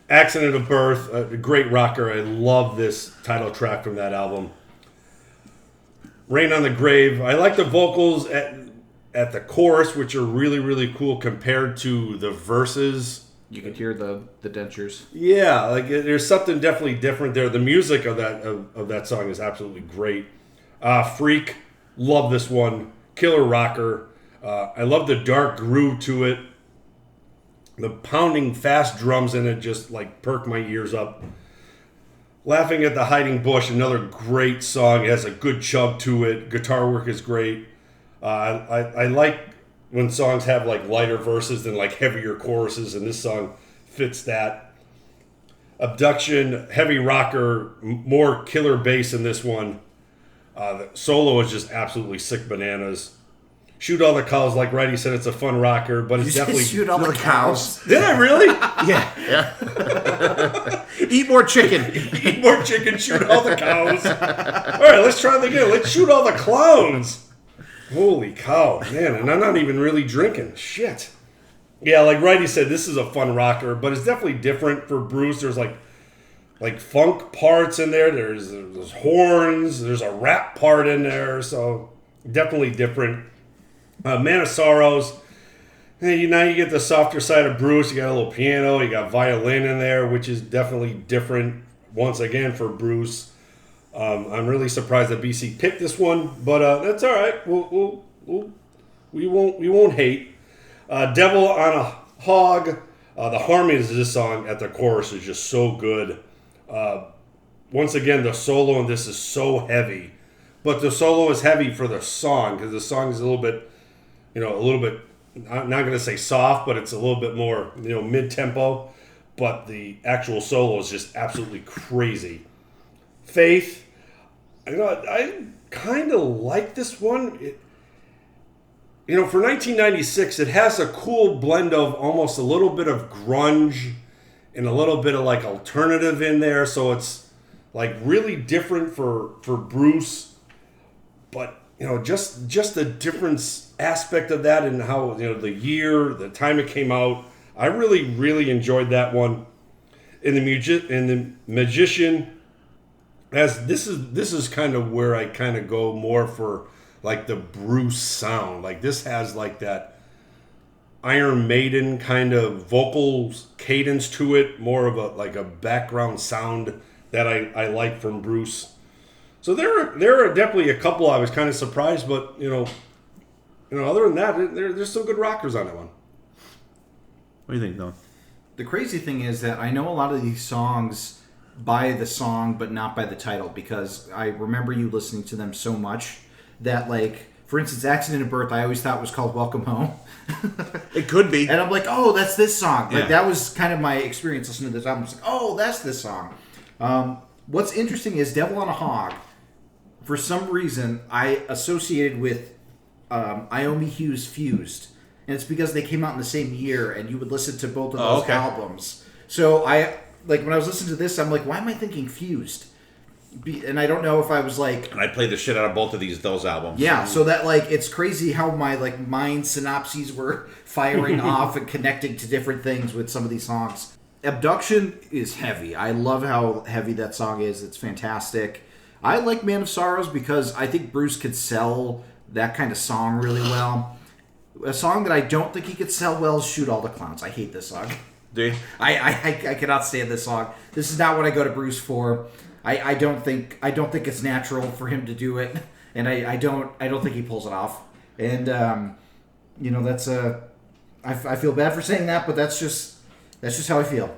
Accident of Birth, a great rocker. I love this title track from that album. Rain on the Grave. I like the vocals at the chorus, which are really, really cool compared to the verses. You can hear the dentures. Yeah, there's something definitely different there. The music of that song is absolutely great. Freak, love this one. Killer rocker. I love the dark groove to it. The pounding fast drums in it just perk my ears up. Laughing at the Hiding Bush, another great song. It has a good chug to it. Guitar work is great. I like when songs have lighter verses than heavier choruses, and this song fits that. Abduction, heavy rocker, more killer bass in this one. The solo is just absolutely sick bananas. Shoot All the Cows, like Wright said, it's a fun rocker, but it's definitely... Shoot All the Cows. Did I really? Yeah. Eat more chicken. Eat more chicken, shoot all the cows. All right, let's try it again. Let's shoot all the clowns. Holy cow, man, and I'm not even really drinking. Shit. Yeah, like Wrighty said, this is a fun rocker, but it's definitely different for Bruce. There's like funk parts in there. There's horns. There's a rap part in there. So definitely different. Man of Sorrows. Hey, now you get the softer side of Bruce. You got a little piano. You got violin in there, which is definitely different. Once again for Bruce. I'm really surprised that BC picked this one, but that's all right. We won't hate. Devil on a Hog. The harmonies of this song at the chorus is just so good. Once again, the solo in this is so heavy, but the solo is heavy for the song because the song is a little bit. I'm not going to say soft, but it's a little bit more, mid-tempo. But the actual solo is just absolutely crazy. Faith, I kind of like this one. For 1996, it has a cool blend of almost a little bit of grunge and a little bit of like alternative in there. So it's like really different for Bruce, but just the different aspect of that and how the year, the time it came out. I really, really enjoyed that one. In the Magician, as this is kind of where I kind of go more for like the Bruce sound. Like this has like that Iron Maiden kind of vocals cadence to it, more of a background sound that I like from Bruce. So there are definitely a couple I was kind of surprised, but other than that, there's some good rockers on that one. What do you think, Noah? The crazy thing is that I know a lot of these songs by the song, but not by the title, because I remember you listening to them so much that, like, for instance, Accident of Birth, I always thought was called Welcome Home. It could be. And I'm like, oh, that's this song. Like, Yeah. that was kind of my experience listening to this album. I was like, oh, that's this song. What's interesting is Devil on a Hog, for some reason, I associated with Iommi Hughes' Fused. And it's because they came out in the same year, and you would listen to both of those albums. So when I was listening to this, I'm like, why am I thinking Fused? And I don't know if I was like... And I played the shit out of both of those albums. Yeah, so that, like, it's crazy how my, like, mind synapses were firing off and connecting to different things with some of these songs. Abduction is heavy. I love how heavy that song is. It's fantastic. I like Man of Sorrows because I think Bruce could sell that kind of song really well. A song that I don't think he could sell well is Shoot All the Clowns. I hate this song. Do you? I cannot stand this song. This is not what I go to Bruce for. I don't think it's natural for him to do it, and I don't think he pulls it off. And that's I feel bad for saying that, but that's just how I feel.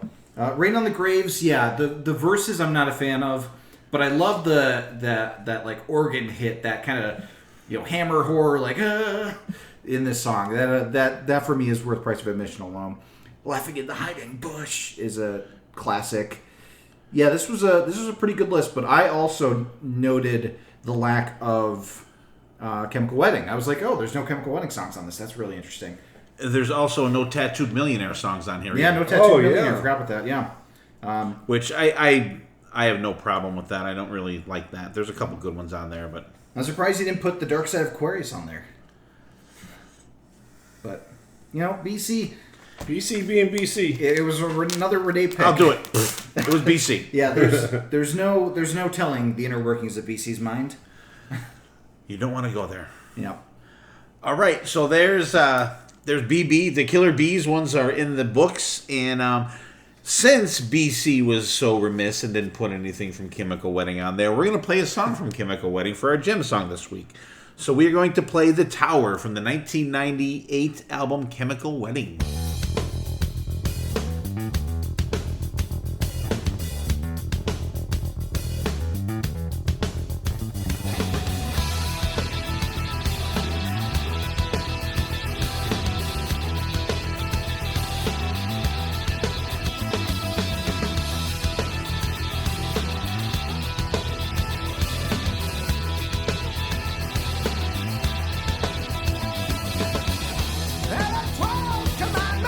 Rain on the Graves, yeah, the verses I'm not a fan of, but I love that like organ hit, that kind of hammer horror like in this song. That for me is worth price of admission alone. Laughing in the Hiding Bush is a classic. Yeah, this was a pretty good list, but I also noted the lack of Chemical Wedding. I was like, oh, there's no Chemical Wedding songs on this. That's really interesting. There's also no Tattooed Millionaire songs on here. Yeah, either. no Tattooed Millionaire. I forgot about that. Yeah. Which I have no problem with that. I don't really like that. There's a couple good ones on there, but I'm surprised you didn't put The Dark Side of Aquarius on there. But BC being BC. It was another Renee pick. I'll do it. It was BC. Yeah, there's no telling the inner workings of BC's mind. You don't want to go there. Yeah. All right, so there's BB. The Killer Bees ones are in the books, and since BC was so remiss and didn't put anything from Chemical Wedding on there, we're going to play a song from Chemical Wedding for our gem song this week. So we are going to play The Tower from the 1998 album Chemical Wedding. Come on.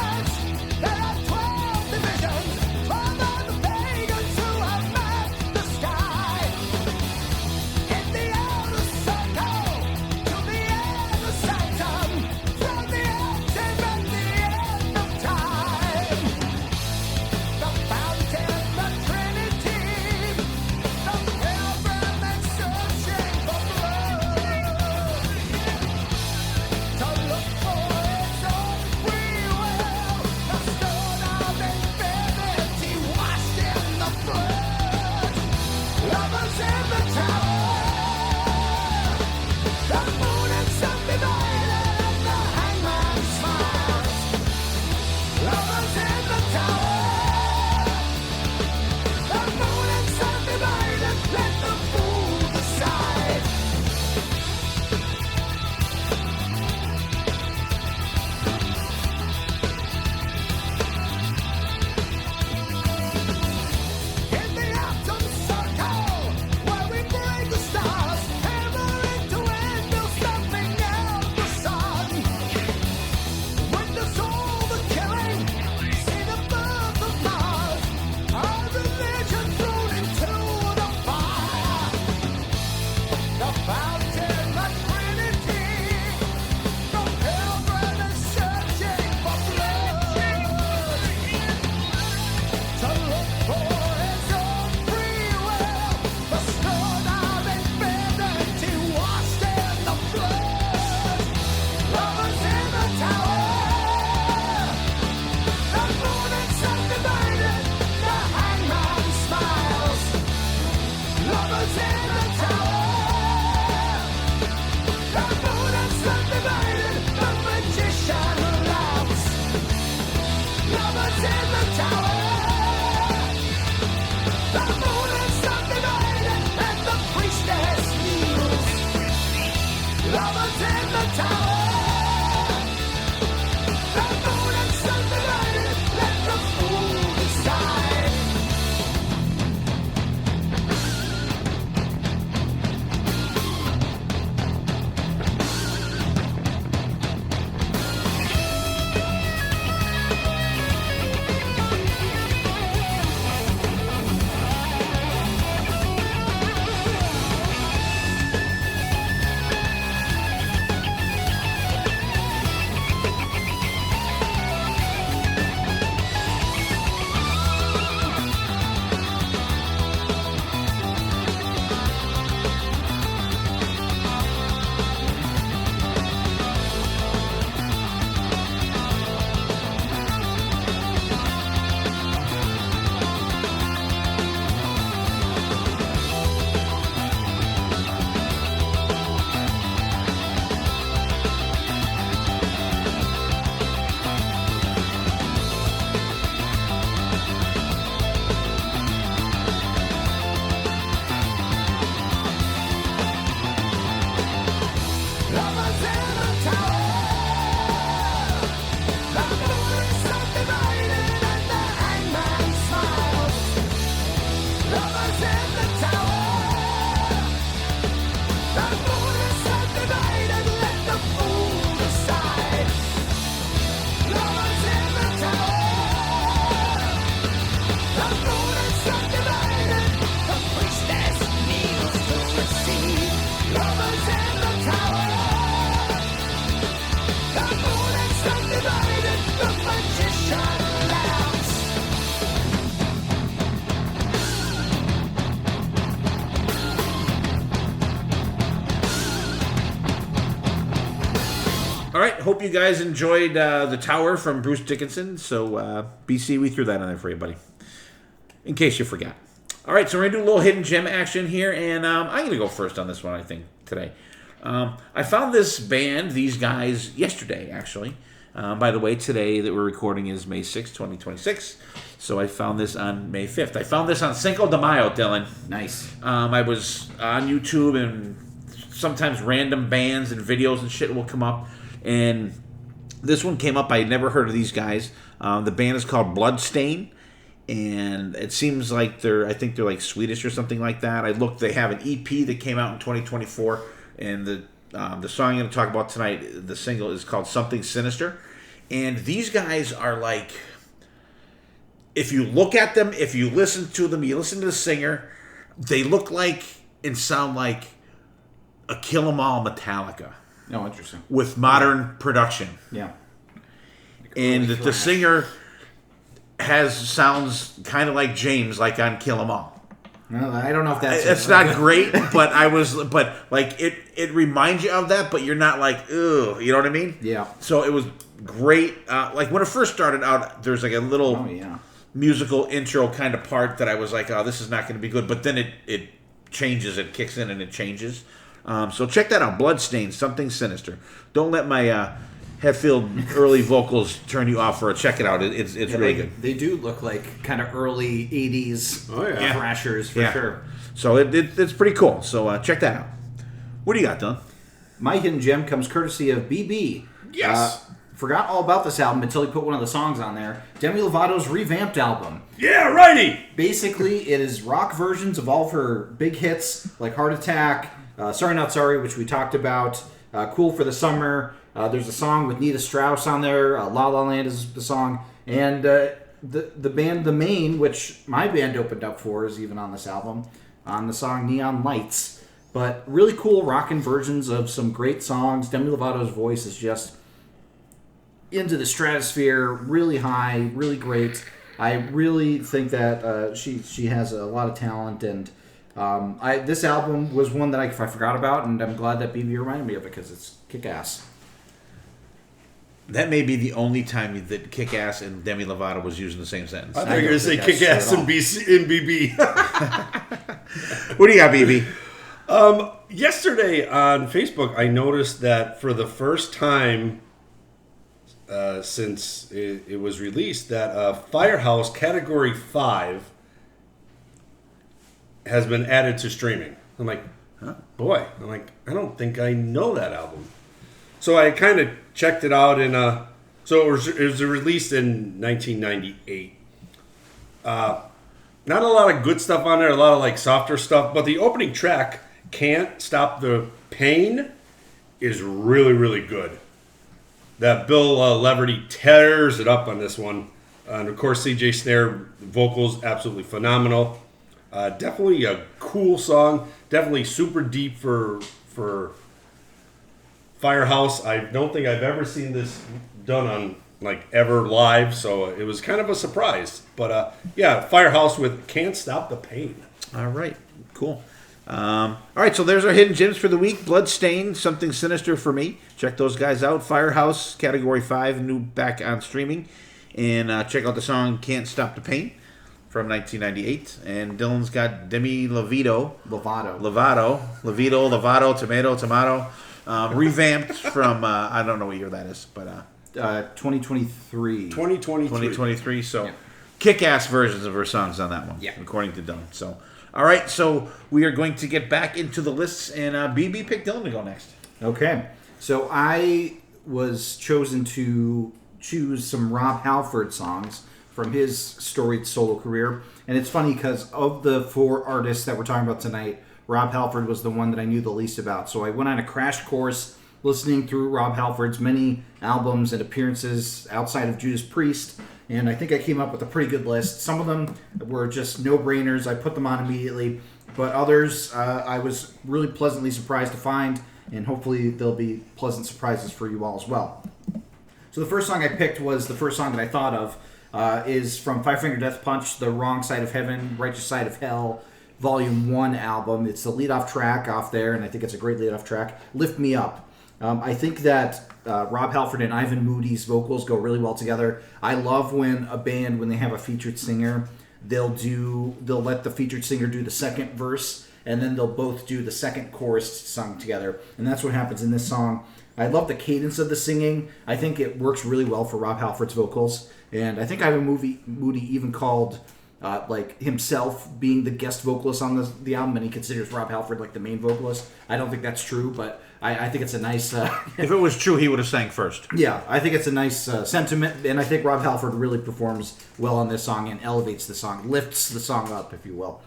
All right, hope you guys enjoyed The Tower from Bruce Dickinson. So, BC, we threw that on there for you, buddy, in case you forgot. All right, so we're going to do a little hidden gem action here, and I'm going to go first on this one, I think, today. I found this band, these guys, yesterday, actually. By the way, today that we're recording is May 6, 2026, so I found this on May 5th. I found this on Cinco de Mayo, Dylan. Nice. I was on YouTube, and sometimes random bands and videos and shit will come up. And this one came up. I had never heard of these guys. The band is called Bloodstain, and it seems like I think they're like Swedish or something like that. I looked. They have an EP that came out in 2024, and the song I'm going to talk about tonight, the single, is called Something Sinister. And these guys are like, if you look at them, if you listen to them, you listen to the singer, they look like and sound like a Kill 'Em All Metallica. Oh, interesting. With modern production. Yeah. And the singer sounds kind of like James, like on Kill 'Em All. Well, I don't know if that's... It's not great, but like it reminds you of that, but you're not like, ugh, you know what I mean? Yeah. So it was great. Like when it first started out, there's like a little musical intro kind of part that I was like, oh, this is not going to be good. But then it changes, it kicks in and it changes. So check that out, Bloodstain, Something Sinister. Don't let my Hetfield early vocals turn you off for it. Check it out. It's really good. They do look like kind of early 80s thrashers for sure. So it's pretty cool. So check that out. What do you got, Don? My hidden gem comes courtesy of BB. Yes. Forgot all about this album until he put one of the songs on there. Demi Lovato's revamped album. Yeah, righty. Basically, it is rock versions of all of her big hits like Heart Attack, Sorry Not Sorry, which we talked about, Cool for the Summer. There's a song with Nita Strauss on there. La La Land is the song. And the band The Maine, which my band opened up for, is even on this album, on the song Neon Lights. But really cool rockin' versions of some great songs. Demi Lovato's voice is just into the stratosphere, really high, really great. I really think that she has a lot of talent, and this album was one that I forgot about, and I'm glad that BB reminded me of it because it's kick-ass. That may be the only time that kick-ass and Demi Lovato was used in the same sentence. I thought you were going to say kick-ass and BB. What do you got, BB? Yesterday on Facebook, I noticed that for the first time since it was released, that Firehouse Category 5 has been added to streaming. I'm like, boy. I'm like, I don't think I know that album. So I kind of checked it out so it was released in 1998. Not a lot of good stuff on there, a lot of like softer stuff, but the opening track, Can't Stop the Pain, is really, really good. That Bill Leverty tears it up on this one. And of course, CJ Snare vocals, absolutely phenomenal. Definitely a cool song. Definitely super deep for Firehouse. I don't think I've ever seen this done on like ever live, so it was kind of a surprise. But yeah, Firehouse with Can't Stop the Pain. All right, cool. All right, so there's our hidden gems for the week. Bloodstained, Something Sinister for Me. Check those guys out. Firehouse, Category 5, new back on streaming. And check out the song Can't Stop the Pain from 1998. And Dylan's got Demi Lovato, Tomato. Revamped from, I don't know what year that is, but... 2023. 2023. So kick-ass versions of her songs on that one, according to Dylan. So, all right, so we are going to get back into the lists, and BB picked Dylan to go next. Okay, so I was chosen to choose some Rob Halford songs from his storied solo career, and it's funny because of the 4 artists that we're talking about tonight, Rob Halford was the one that I knew the least about. So I went on a crash course listening through Rob Halford's many albums and appearances outside of Judas Priest, and I think I came up with a pretty good list. Some of them were just no-brainers. I put them on immediately, but others I was really pleasantly surprised to find, and hopefully they'll be pleasant surprises for you all as well. So the first song I picked was the first song that I thought of, is from Five Finger Death Punch, The Wrong Side of Heaven, Righteous Side of Hell, Volume 1 album. It's the lead-off track off there, and I think it's a great lead-off track, Lift Me Up. I think that Rob Halford and Ivan Moody's vocals go really well together. I love when a band, when they have a featured singer, they'll let the featured singer do the second verse, and then they'll both do the second chorus sung together. And that's what happens in this song. I love the cadence of the singing. I think it works really well for Rob Halford's vocals. And I think Ivan Moody even called like himself being the guest vocalist on the album, and he considers Rob Halford like the main vocalist. I don't think that's true, but I think it's a nice... if it was true, he would have sang first. Yeah, I think it's a nice sentiment, and I think Rob Halford really performs well on this song and elevates the song, lifts the song up, if you will.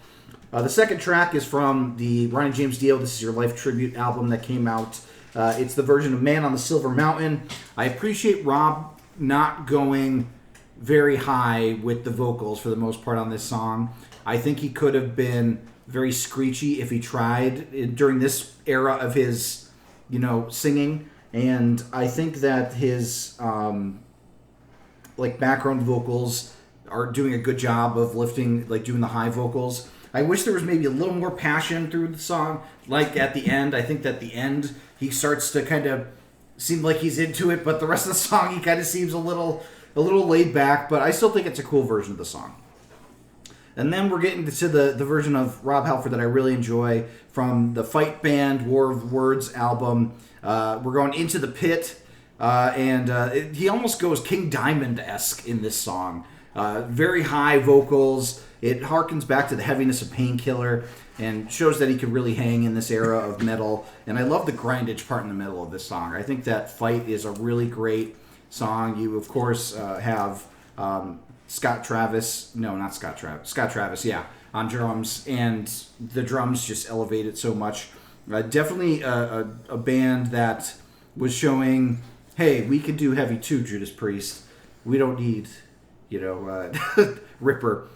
The second track is from the Ronnie James Dio, This Is Your Life tribute album that came out. It's the version of Man on the Silver Mountain. I appreciate Rob not going very high with the vocals for the most part on this song. I think he could have been very screechy if he tried during this era of his, singing. And I think that his background vocals are doing a good job of lifting, doing the high vocals. I wish there was maybe a little more passion through the song, like at the end. I think that at the end he starts to kind of seem like he's into it, but the rest of the song he kind of seems a little laid back, but I still think it's a cool version of the song. And then we're getting to the version of Rob Halford that I really enjoy from the Fight Band War of Words album. We're going Into the Pit, and he almost goes King Diamond-esque in this song. Very high vocals. It harkens back to the heaviness of Painkiller and shows that he could really hang in this era of metal. And I love the grindage part in the middle of this song. I think that Fight is a really great song. You, of course, have Scott Travis, on drums, and the drums just elevate it so much. Definitely a band that was showing, hey, we can do heavy too, Judas Priest. We don't need, Ripper.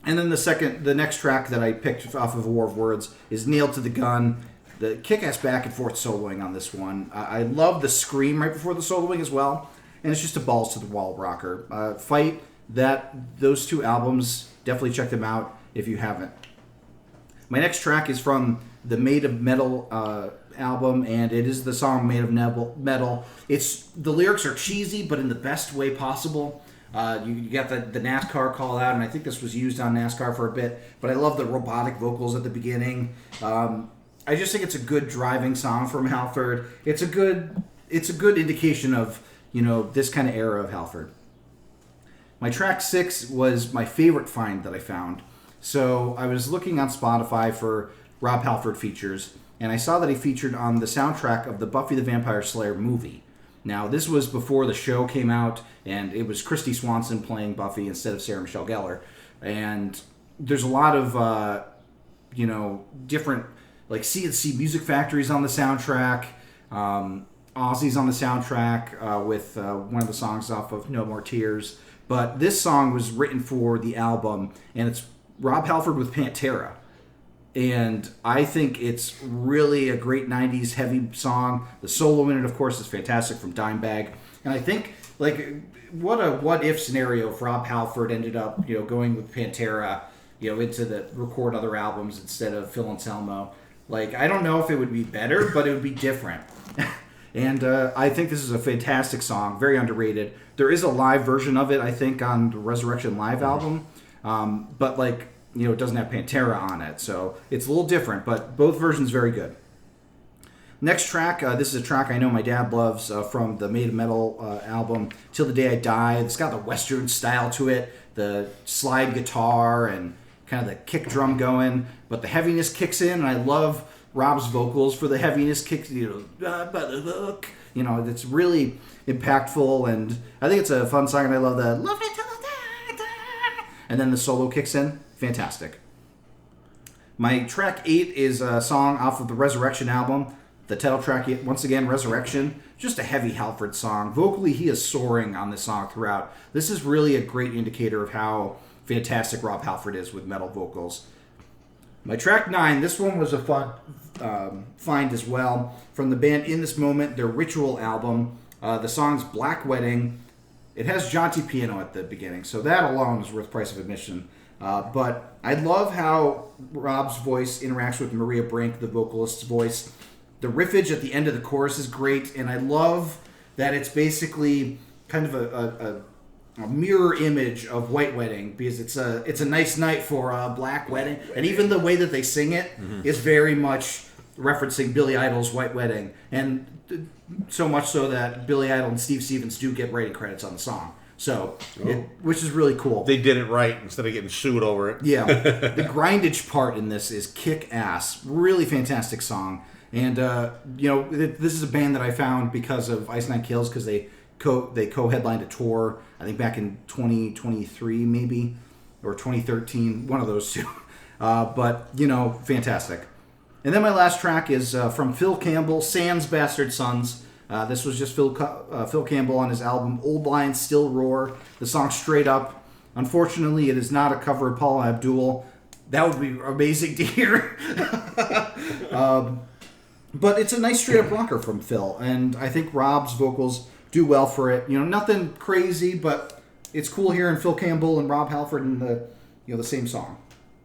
And then the next track that I picked off of War of Words is Nailed to the Gun. The kick-ass back and forth soloing on this one. I love the scream right before the soloing as well. And it's just a balls to the wall rocker. Fight, those two albums, definitely check them out if you haven't. My next track is from the Made of Metal album, and it is the song Made of Metal. The lyrics are cheesy, but in the best way possible. You got the NASCAR call out, and I think this was used on NASCAR for a bit, but I love the robotic vocals at the beginning. I just think it's a good driving song from Halford. It's a good indication of this kind of era of Halford. My track 6 was my favorite find that I found. So I was looking on Spotify for Rob Halford features, and I saw that he featured on the soundtrack of the Buffy the Vampire Slayer movie. Now, this was before the show came out, and it was Christy Swanson playing Buffy instead of Sarah Michelle Gellar. And there's a lot of, different, like, C&C Music Factories on the soundtrack, Ozzy's on the soundtrack with one of the songs off of No More Tears. But this song was written for the album, and it's Rob Halford with Pantera. And I think it's really a great 90s heavy song. The solo in it, of course, is fantastic from Dimebag. And I think, like, what a what-if scenario if Rob Halford ended up, going with Pantera, into the record other albums instead of Phil Anselmo. Like, I don't know if it would be better, but it would be different. And I think this is a fantastic song, very underrated. There is a live version of it, I think, on the Resurrection Live album. But, like, it doesn't have Pantera on it, so it's a little different, but both versions very good. Next track, this is a track I know my dad loves from the Made of Metal album, Till the Day I Die. It's got the Western style to it, the slide guitar and kind of the kick drum going, but the heaviness kicks in, and I love Rob's vocals for the heaviness kicks, by the hook. It's really impactful, and I think it's a fun song, and I love the love it till the day, and then the solo kicks in. Fantastic. My track 8 is a song off of the Resurrection album. The title track, once again, Resurrection. Just a heavy Halford song. Vocally, he is soaring on this song throughout. This is really a great indicator of how fantastic Rob Halford is with metal vocals. My track 9, this one was a fun find as well. From the band In This Moment, their Ritual album. The song's Black Wedding. It has jaunty piano at the beginning, so that alone is worth price of admission. But I love how Rob's voice interacts with Maria Brink, the vocalist's voice. The riffage at the end of the chorus is great, and I love that it's basically kind of a mirror image of White Wedding, because it's a nice night for a black wedding, and even the way that they sing it is very much referencing Billy Idol's White Wedding, and so much so that Billy Idol and Steve Stevens do get writing credits on the song. So, which is really cool. They did it right instead of getting sued over it. Yeah. The grindage part in this is kick-ass. Really fantastic song. And, this is a band that I found because of Ice Nine Kills, because they co-headlined a tour, I think back in 2023 maybe, or 2013, one of those two. But, fantastic. And then my last track is from Phil Campbell, Sans Bastard Sons. This was just Phil Campbell on his album Old Lions Still Roar. The song Straight Up. Unfortunately, it is not a cover of Paula Abdul. That would be amazing to hear. But it's a nice straight up rocker from Phil, and I think Rob's vocals do well for it. Nothing crazy, but it's cool hearing Phil Campbell and Rob Halford in the same song.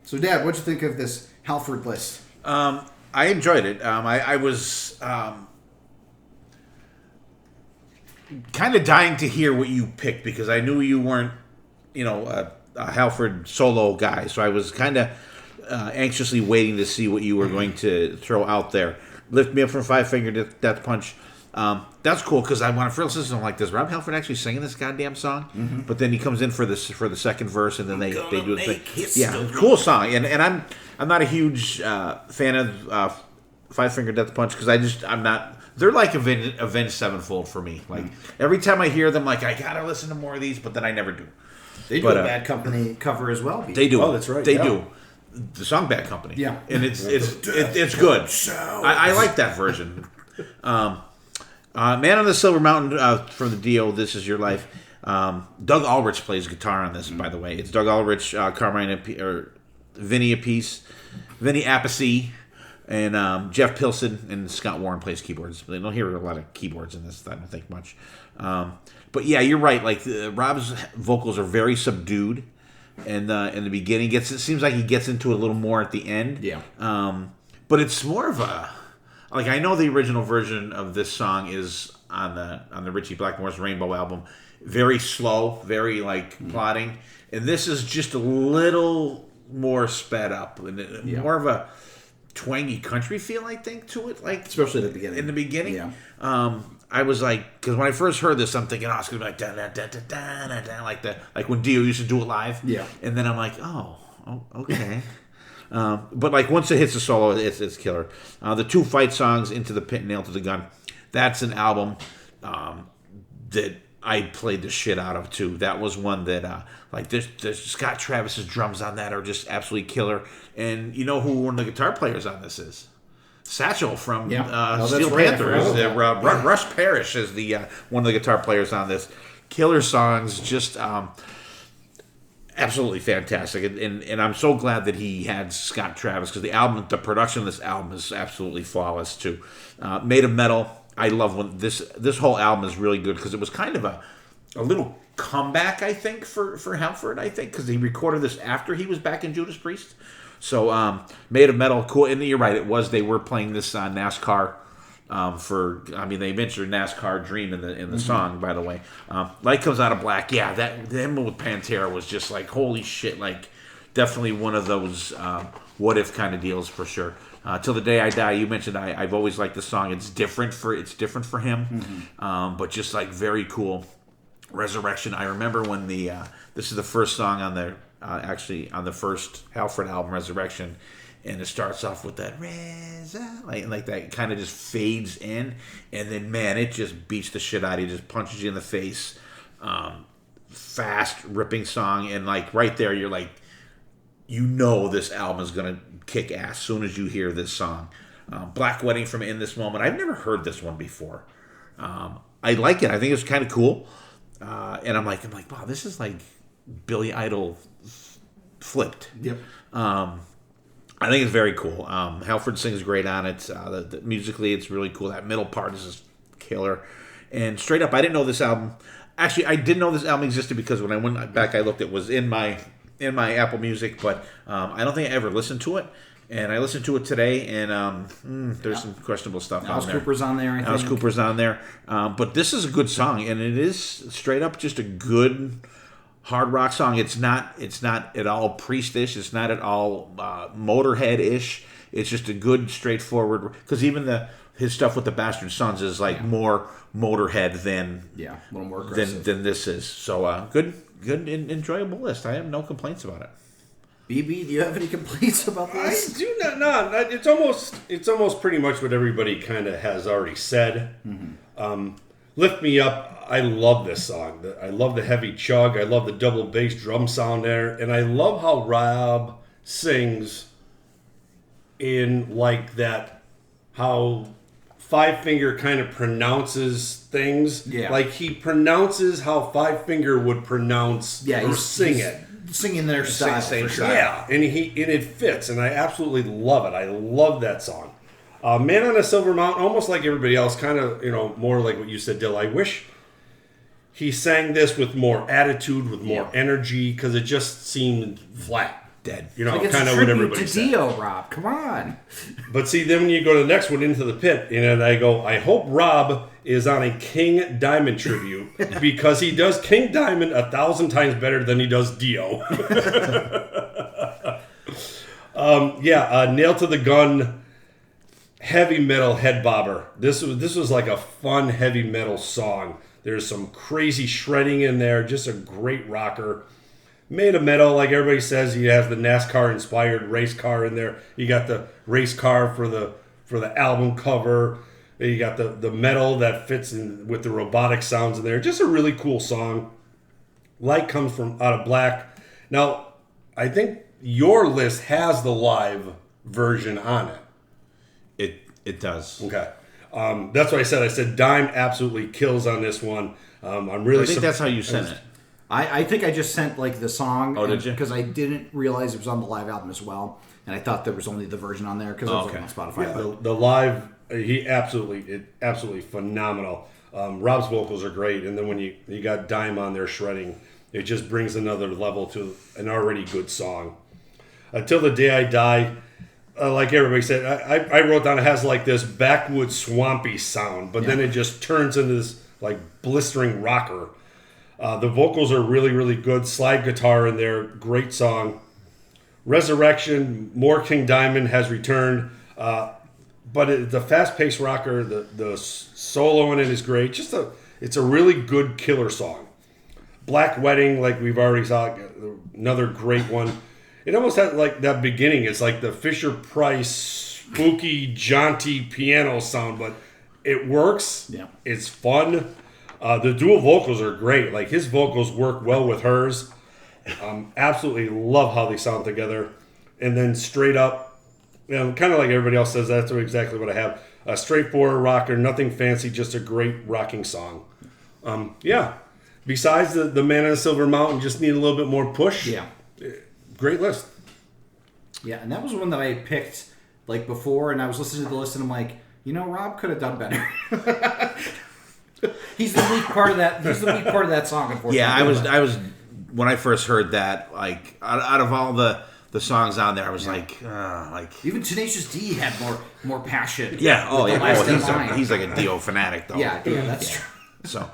So, Dad, what'd you think of this Halford list? I enjoyed it. I was kind of dying to hear what you picked, because I knew you weren't, a Halford solo guy. So I was kind of anxiously waiting to see what you were going to throw out there. Lift Me Up from Five Finger Death Punch. That's cool, because I want to first listen. I'm like, does Rob Halford actually singing this goddamn song? Mm-hmm. But then he comes in for the second verse, and then they do the thing. Yeah, cool song. And I'm not a huge fan of Five Finger Death Punch, because I'm not. They're like Avenged Sevenfold for me. Like, every time I hear them, like, I gotta listen to more of these, but then I never do. They do a Bad Company cover as well. They do. Oh, that's right. They do. The song Bad Company. Yeah. And it's good. I like that version. Man on the Silver Mountain from the Dio, This Is Your Life. Doug Ulrich plays guitar on this, by the way. It's Doug Ulrich, Vinny Appice, and Jeff Pilson, and Scott Warren plays keyboards. They don't hear a lot of keyboards in this, I don't think much. But yeah, you're right. Like, Rob's vocals are very subdued in the beginning. It seems like he gets into it a little more at the end. Yeah. But it's more of a, like, I know the original version of this song is on the Ritchie Blackmore's Rainbow album. Very slow, very plodding, and this is just a little more sped up and more of a twangy country feel, I think, to it. Like, especially at the beginning. In the beginning, yeah. I was like, because when I first heard this, I'm thinking, oh, it's gonna be like da da da da da da da, like when Dio used to do it live. Yeah. And then I'm like, oh, okay. But like once it hits the solo, it's killer. The 2 fight songs, Into the Pit and Nail to the Gun, that's an album that I played the shit out of too. That was one that like there's Scott Travis's drums on that are just absolutely killer. And you know who one of the guitar players on this is? Satchel from Steel Panthers. Russ Parrish is the one of the guitar players on this. Killer songs, just absolutely fantastic. And I'm so glad that he had Scott Travis, because the production of this album is absolutely flawless too. Made of Metal. I love when this whole album is really good, because it was kind of a little comeback, I think, for Halford, I think, because he recorded this after he was back in Judas Priest. So Made of Metal, cool. And you're right, they were playing this on NASCAR they mentioned NASCAR Dream in the song, by the way. Light Comes Out of Black, yeah, them with Pantera was just like, holy shit, like definitely one of those what if kind of deals for sure. Till the Day I Die, you mentioned I've always liked the song. It's different for him, but just like very cool. Resurrection. I remember when this is the first song on the on the first Halford album, Resurrection, and it starts off with that like that kind of just fades in, and then man, it just beats the shit out of you, just punches you in the face. Fast ripping song, and like right there, you're like, this album is gonna kick ass as soon as you hear this song. Black Wedding from In This Moment. I've never heard this one before. I like it. I think it's kind of cool. And I'm like, wow, this is like Billy Idol flipped. Yep. I think it's very cool. Halford sings great on it. Musically, it's really cool. That middle part is just killer. And straight up, I didn't know this album. Actually, I didn't know this album existed, because when I went back, I looked. It was in my Apple Music, but I don't think I ever listened to it. And I listened to it today, and there's some questionable stuff on there. Alice Cooper's on there, I think. Alice Cooper's on there. But this is a good song, and it is straight up just a good hard rock song. It's not at all Priest-ish. It's not at all Motorhead-ish. It's just a good, straightforward, because even his stuff with the Bastard Sons is like more Motorhead than a little more aggressive than this is. So good, enjoyable list. I have no complaints about it. BB, do you have any complaints about this? I do not. No, it's almost pretty much what everybody kind of has already said. Mm-hmm. Lift Me Up. I love this song. I love the heavy chug. I love the double bass drum sound there, and I love how Rob sings in like that. How Five Finger kind of pronounces things. Yeah, like he pronounces how Five Finger would pronounce or sing it. Singing their style, same for sure. Yeah, and it fits, and I absolutely love it. I love that song. Man on a Silver Mountain, almost like everybody else, kind of, more like what you said, Dill. I wish he sang this with more attitude, with more energy, because it just seemed flat. Dead. Like kind of what everybody said. Dio, Rob, come on. But see, then when you go to the next one, Into the Pit, and I go, I hope Rob is on a King Diamond tribute, because he does King Diamond 1,000 times better than he does Dio. Nail to the Gun, heavy metal head bobber. This was like a fun heavy metal song. There's some crazy shredding in there, just a great rocker. Made of Metal, like everybody says, he has the NASCAR-inspired race car in there. You got the race car for the album cover. You got the metal that fits in with the robotic sounds in there. Just a really cool song. Light Comes From Out of Black. Now, I think your list has the live version on it. It does. Okay. That's what I said. I said Dime absolutely kills on this one. I'm really. I think that's how you sent it. I think I just sent like the song. Oh, did you? Because I didn't realize it was on the live album as well, and I thought there was only the version on there because it was on Spotify. Yeah, the live, absolutely phenomenal. Rob's vocals are great, and then when you got Dime on there shredding, it just brings another level to an already good song. Till the Day I Die, like everybody said, I wrote down it has like this backwoods swampy sound, but then it just turns into this like blistering rocker. The vocals are really, really good. Slide guitar in there. Great song. Resurrection, more King Diamond has returned. But the fast-paced rocker, the solo in it is great. It's a really good killer song. Black Wedding, like we've already saw, another great one. It almost had like that beginning. It's like the Fisher Price spooky, jaunty piano sound, but it works. Yeah. It's fun. The dual vocals are great. Like his vocals work well with hers. Absolutely love how they sound together. And then straight up, kind of like everybody else says, that's exactly what I have. A straightforward rocker, nothing fancy, just a great rocking song. Besides the Man on the Silver Mountain, just need a little bit more push. Yeah. Great list. Yeah, and that was one that I picked like before, and I was listening to the list, and I'm like, Rob could have done better. He's the weak part of that. He's the weak part of that song. Unfortunately. Yeah, I was when I first heard that, like out of all the songs on there, I was like even Tenacious D had more passion. Yeah. Oh yeah. Oh, he's like a Dio fanatic though. Yeah, that's true. So,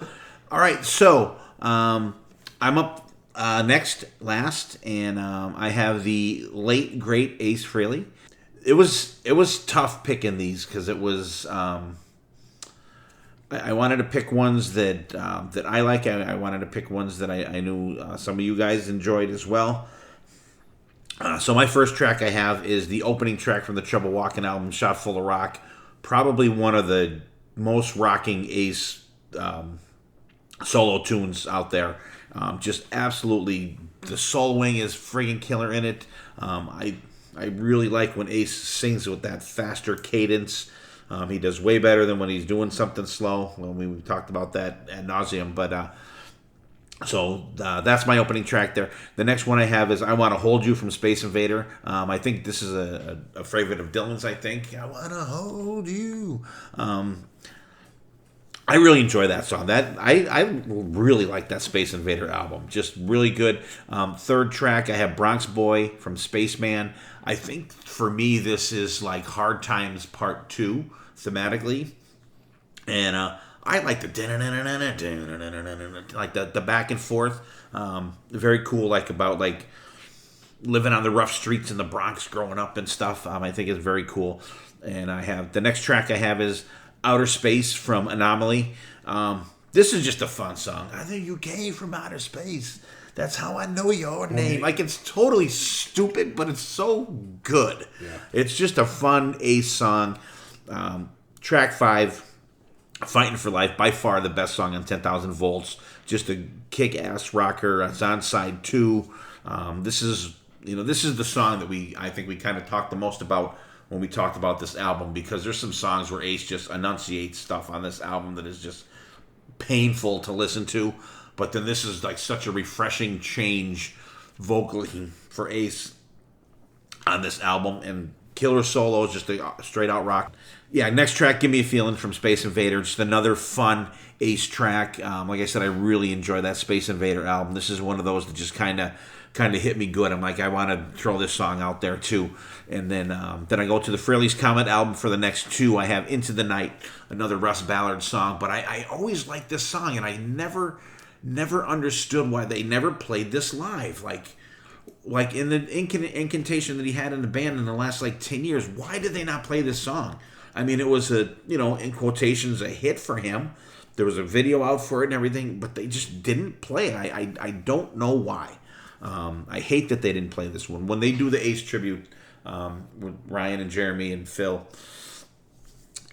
all right. So I'm up. Last, and I have the late great Ace Frehley. It was tough picking these because it was. I wanted to pick ones that I like. I wanted to pick ones that I knew some of you guys enjoyed as well. So my first track I have is the opening track from the Trouble Walking album, "Shot Full of Rock." Probably one of the most rocking Ace solo tunes out there. Just absolutely, the soul wing is friggin' killer in it. I really like when Ace sings with that faster cadence. He does way better than when he's doing something slow. Well, we talked about that ad nauseum. But so that's my opening track there. The next one I have is "I Want to Hold You" from Space Invader. I think this is a favorite of Dylan's. I think "I Want to Hold You." I really enjoy that song. I really like that Space Invader album. Just really good. Third track, I have "Bronx Boy" from Spaceman. I think for me this is like Hard Times Part 2 thematically. And I like the like the back and forth. Very cool, like about like living on the rough streets in the Bronx growing up and stuff. I think it's very cool. And I have the next track I have is "Outer Space" from Anomaly. This is just a fun song. I think you came from outer space. That's how I know your name. Like, it's totally stupid, but it's so good. Yeah. It's just a fun Ace song. Track 5, "Fighting for Life," by far the best song on 10,000 Volts. Just a kick-ass rocker. It's on side 2. This is the song that I think we kind of talked the most about when we talked about this album, because there's some songs where Ace just enunciates stuff on this album that is just painful to listen to. But then this is like such a refreshing change vocally for Ace on this album. And killer solos, just a straight out rock. Yeah, next track, "Give Me a Feeling" from Space Invader. Just another fun Ace track. Like I said, I really enjoy that Space Invader album. This is one of those that just kind of hit me good. I'm like, I want to throw this song out there too. And then I go to the Frehley's Comet album for the next 2. I have "Into the Night," another Russ Ballard song. But I always liked this song, and I never understood why they never played this live. Like in the incantation that he had in the band in the last 10 years. Why did they not play this song? I mean, it was in quotations, a hit for him. There was a video out for it and everything, but they just didn't play it. I don't know why. I hate that they didn't play this one. When they do the Ace tribute with Ryan and Jeremy and Phil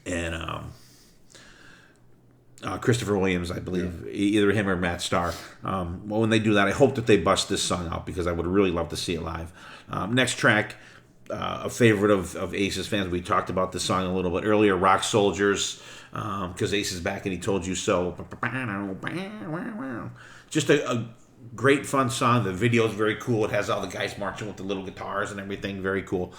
and Christopher Williams, I believe, either him or Matt Starr. When they do that, I hope that they bust this song out, because I would really love to see it live. Next track, a favorite of Ace's fans. We talked about this song a little bit earlier, "Rock Soldiers," because Ace is back and he told you so. Just a great fun song. The video is very cool. It has all the guys marching with the little guitars and everything. Very cool.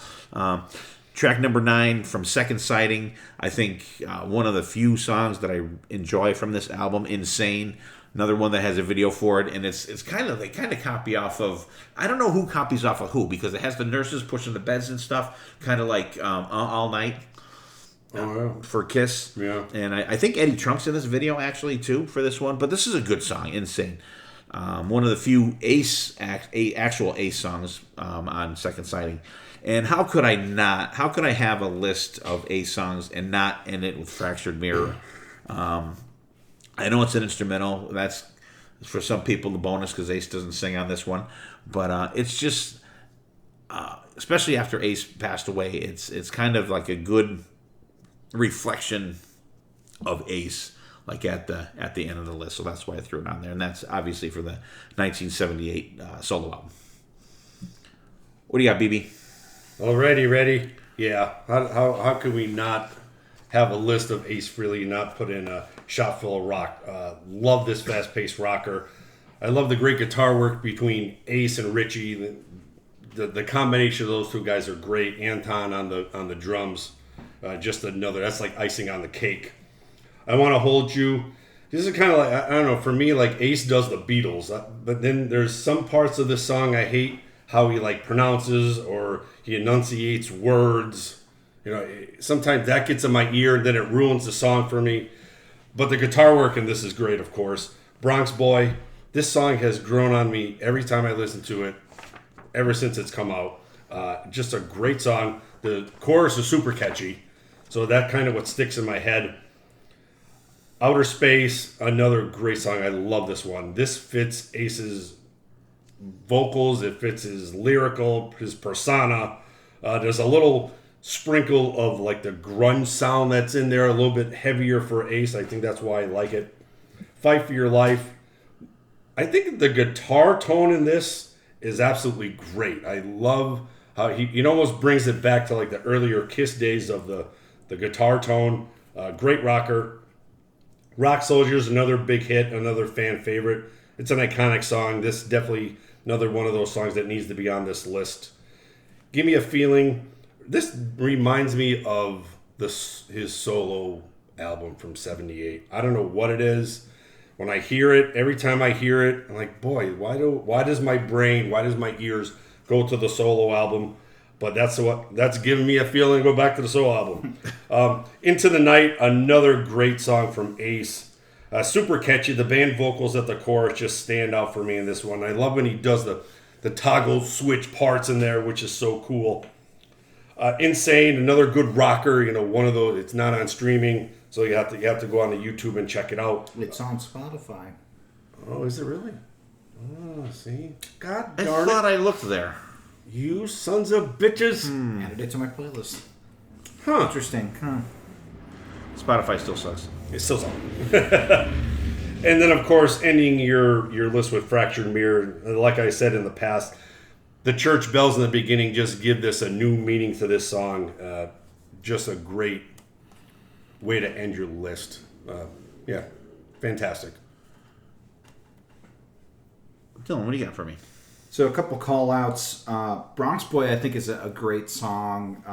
Track number 9 from Second Sighting. I think one of the few songs that I enjoy from this album. "Insane." Another one that has a video for it, and it's they kind of copy off of, I don't know who copies off of who, because it has the nurses pushing the beds and stuff, kind of like All Night for Kiss. Yeah. And I think Eddie Trunk's in this video actually too for this one, but this is a good song, "Insane." One of the few actual Ace songs on Second Sighting. And how could I have a list of Ace songs and not end it with "Fractured Mirror"? I know it's an instrumental. That's for some people the bonus, because Ace doesn't sing on this one. But it's just especially after Ace passed away, it's kind of like a good reflection of Ace, like at the end of the list. So that's why I threw it on there, and that's obviously for the 1978 solo album. What do you got, BB? Alrighty, ready? Yeah. How could we not have a list of Ace Frehley, not put in a shot full of rock? Love this fast-paced rocker. I love the great guitar work between Ace and Richie. The combination of those two guys are great. Anton on the drums, just another. That's like icing on the cake. I Want to Hold You. This is kind of like, I don't know, for me, like Ace does the Beatles, but then there's some parts of this song I hate how he like pronounces or he enunciates words. You know, sometimes that gets in my ear and then it ruins the song for me. But the guitar work in this is great, of course. Bronx Boy. This song has grown on me every time I listen to it, ever since it's come out. Just a great song. The chorus is super catchy, so that kind of what sticks in my head. Outer Space, another great song. I love this one. This fits Ace's vocals. It fits his lyrical, his persona. There's a little sprinkle of like the grunge sound that's in there, a little bit heavier for Ace. I think that's why I like it. Fight for Your Life. I think the guitar tone in this is absolutely great. I love how he almost brings it back to like the earlier Kiss days of the guitar tone. Great rocker. Rock Soldiers, another big hit, another fan favorite. It's an iconic song. This is definitely another one of those songs that needs to be on this list. Give Me a Feeling. This reminds me of his solo album from '78. I don't know what it is. When I hear it, every time I hear it, I'm like, boy, why does my ears go to the solo album? But that's giving me a feeling to go back to the solo album. Into the Night, another great song from Ace. Super catchy. The band vocals at the chorus just stand out for me in this one. I love when he does the toggle switch parts in there, which is so cool. Insane, another good rocker. You know, one of those. It's not on streaming, so you have to go on the YouTube and check it out. It's on Spotify. Oh, is it really? Oh, see, God I darn it! thought I looked there. You sons of bitches! Added it to my playlist. Huh? Interesting. Huh. Spotify still sucks. It's still on. And then, of course, ending your list with Fractured Mirror. Like I said in the past, the church bells in the beginning just give this a new meaning to this song. Just a great way to end your list. Yeah, fantastic. Dylan, what do you got for me? So a couple call-outs. Bronx Boy, I think, is a great song.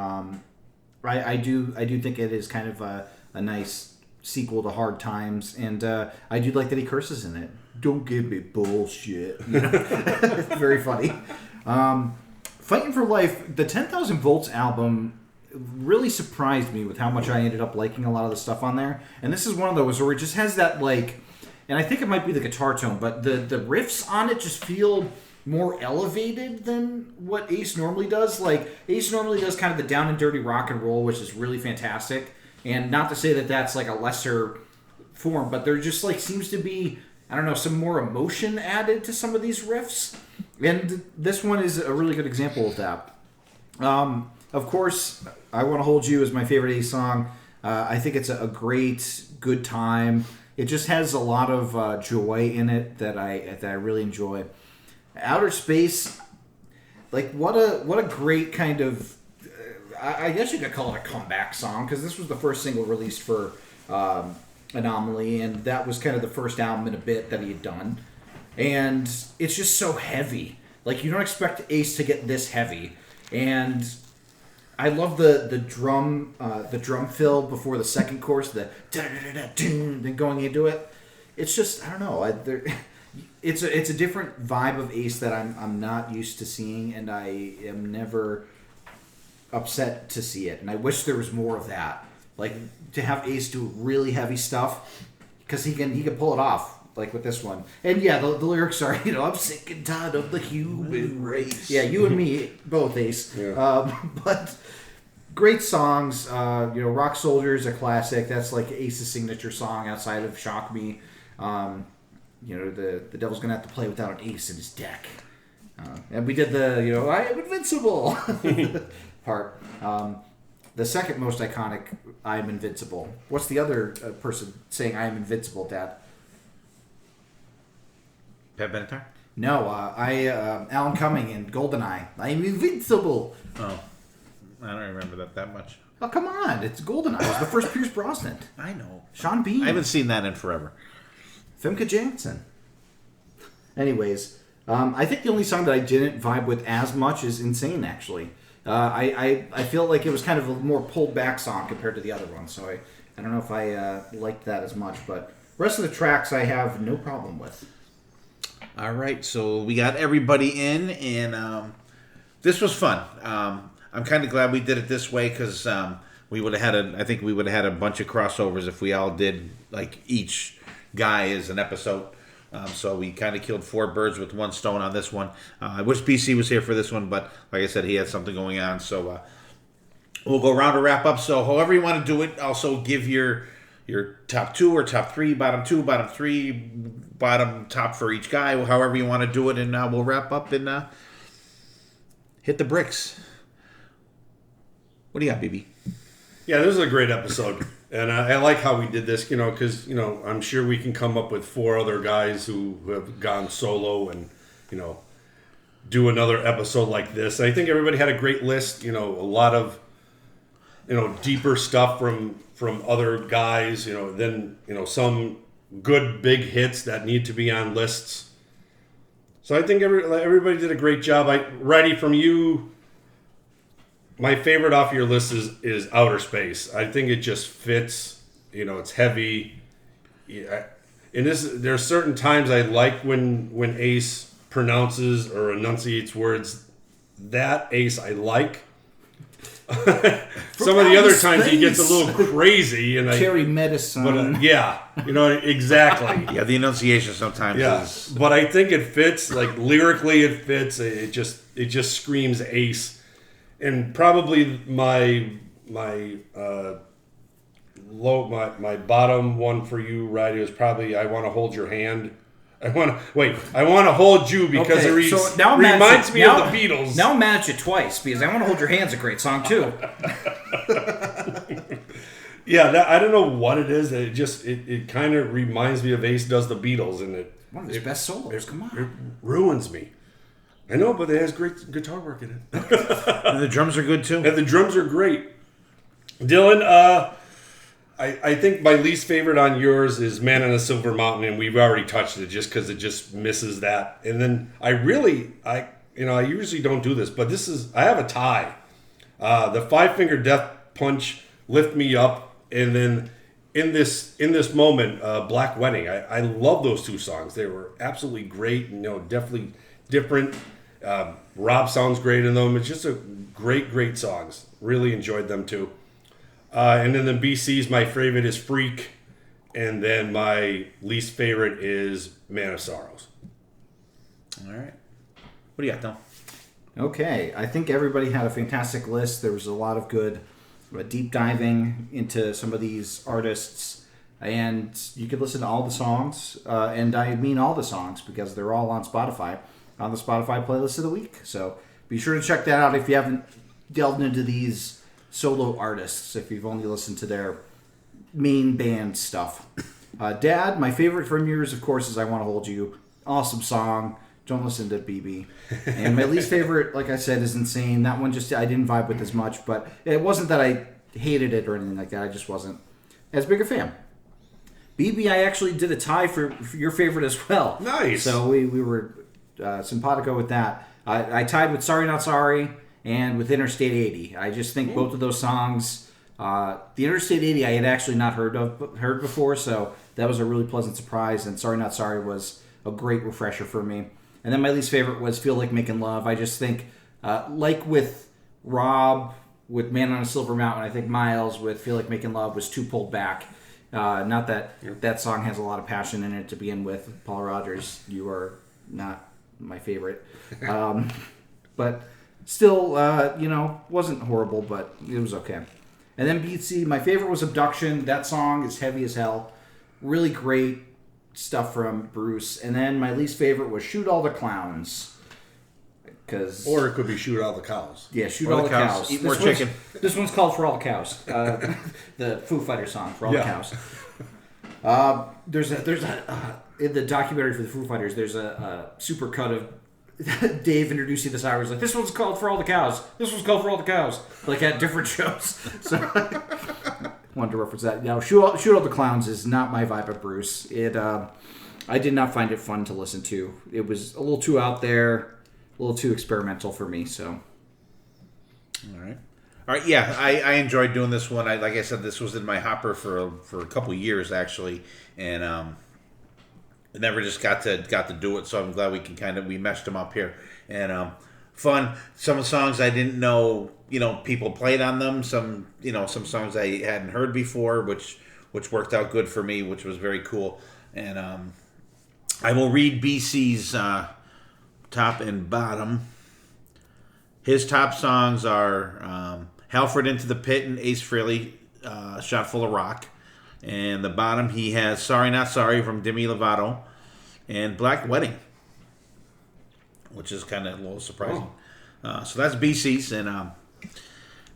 I do think it is kind of a nice sequel to Hard Times, and I do like that he curses in it. Don't give me bullshit. You know? Very funny. Fighting for Life, the 10,000 Volts album really surprised me with how much I ended up liking a lot of the stuff on there. And this is one of those where it just has that, like, and I think it might be the guitar tone, but the riffs on it just feel more elevated than what Ace normally does. Like, Ace normally does kind of the down and dirty rock and roll, which is really fantastic. And not to say that that's like a lesser form, but there just like seems to be, I don't know, some more emotion added to some of these riffs. And this one is a really good example of that. Of course, I Want to Hold You is my favorite Ace song. I think it's a great, good time. It just has a lot of joy in it that I really enjoy. Outer Space, like what a great kind of, I guess you could call it a comeback song, because this was the first single released for Anomaly, and that was kind of the first album in a bit that he had done. And it's just so heavy. Like, you don't expect Ace to get this heavy. And I love the drum fill before the second chorus, the then going into it. It's just, I don't know. It's a different vibe of Ace that I'm not used to seeing, and I am never upset to see it. And I wish there was more of that, like to have Ace do really heavy stuff, because he can pull it off, like with this one. And yeah, the lyrics are, I'm sick and tired of the human race. Yeah, you and me both, Ace. Yeah. But great songs. Rock Soldiers, a classic. That's like Ace's signature song outside of Shock Me. The Devil's Gonna Have to Play Without an Ace in his deck. And we did the, I am invincible part. The second most iconic, I am invincible. What's the other person saying I am invincible, Dad? Pat Benatar? No, Alan Cumming in GoldenEye. I am invincible. Oh, I don't remember that much. Oh, come on. It's GoldenEye. It was the first Pierce Brosnan. I know. Sean Bean. I haven't seen that in forever. Femke Janssen. Anyways, I think the only song that I didn't vibe with as much is Insane, actually. I feel like it was kind of a more pulled back song compared to the other one, so I don't know if I liked that as much, but the rest of the tracks I have no problem with. All right, so we got everybody in, and this was fun. I'm kind of glad we did it this way because we would have had a bunch of crossovers if we all did like each guy is an episode. So we kind of killed 4 birds with one stone on this one. I wish BC was here for this one, but like I said, he had something going on. So we'll go around to wrap up. So however you want to do it, also give your top 2 or top 3, bottom 2, bottom 3, bottom top for each guy, however you want to do it, and we'll wrap up and hit the bricks. What do you got, BB? Yeah, this is a great episode. And I like how we did this, because, I'm sure we can come up with 4 other guys who have gone solo and, do another episode like this. And I think everybody had a great list, a lot of, deeper stuff from other guys, then, some good big hits that need to be on lists. So I think everybody did a great job. Wrighty, from you, my favorite off your list is Outer Space. I think it just fits. It's heavy. Yeah, and there are certain times I like when Ace pronounces or enunciates words. That Ace I like. Some of the other times he gets a little crazy and Cherry medicine. But, exactly. Yeah, the enunciation sometimes is. But I think it fits. Like lyrically, it fits. It just screams Ace. And probably my bottom one for you, right, is probably I Want to Hold Your Hand. I want to hold you because it reminds me of the Beatles. Now I'm mad at you twice because I Want to Hold Your Hand's a great song too. Yeah, I don't know what it is. It kind of reminds me of Ace Does the Beatles, and one of his best solos. Come on, it ruins me. I know, but it has great guitar work in it. And the drums are good, too. And the drums are great. Dylan, I think my least favorite on yours is Man on a Silver Mountain, and we've already touched it just because it just misses that. And then I usually don't do this, but I have a tie. The Five Finger Death Punch, Lift Me Up, and then in this moment, Black Wedding. I love those 2 songs. They were absolutely great, and definitely different. Rob sounds great in them. It's just a great songs. Really enjoyed them too. And then the BC's, my favorite is Freak, and then my least favorite is Man of Sorrows. All right. What do you got, Tom? Okay, I think everybody had a fantastic list. There was a lot of good deep diving into some of these artists, and you could listen to all the songs, and I mean all the songs because they're all on Spotify. On the Spotify playlist of the week. So be sure to check that out if you haven't delved into these solo artists, if you've only listened to their main band stuff. Dad, my favorite from yours, of course, is I Want to Hold You. Awesome song. Don't listen to BB. And my least favorite, like I said, is Insane. That one I didn't vibe with as much, but it wasn't that I hated it or anything like that. I just wasn't as big a fan. BB, I actually did a tie for your favorite as well. Nice. So we were simpatico with that. I tied with Sorry Not Sorry and with Interstate 80. I just think both of those songs, the Interstate 80 I had actually not heard before, so that was a really pleasant surprise, and Sorry Not Sorry was a great refresher for me. And then my least favorite was Feel Like Making Love. I just think, like with Rob, with Man on a Silver Mountain, I think Miles with Feel Like Making Love was too pulled back. Not that song has a lot of passion in it to begin with. Paul Rogers, you are not my favorite. But still, wasn't horrible, but it was okay. And then BC, my favorite was Abduction. That song is heavy as hell. Really great stuff from Bruce. And then my least favorite was Shoot All the Clowns. Or it could be shoot all the cows. Yeah, shoot all the cows. Eat more chicken. This one's called For All the Cows. The Foo Fighters song, For All the Cows. There's a in the documentary for the Foo Fighters, there's a super cut of Dave introducing this hour. He's like, this one's called For All the Cows. This one's called For All the Cows. Like at different shows. So wanted to reference that. Now, Shoot All the Clowns is not my vibe of Bruce. I did not find it fun to listen to. It was a little too out there, a little too experimental for me. So, all right. Yeah, I enjoyed doing this one. Like I said, this was in my hopper for a couple years actually, and I never just got to do it. So I'm glad we meshed them up here, and fun. Some songs I didn't know, people played on them. Some songs I hadn't heard before, which worked out good for me, which was very cool. And I will read BC's top and bottom. His top songs are Halford Into the Pit and Ace Frehley, Shot Full of Rock. And the bottom he has Sorry Not Sorry from Demi Lovato and Black Wedding, which is kind of a little surprising. So that's BC's. And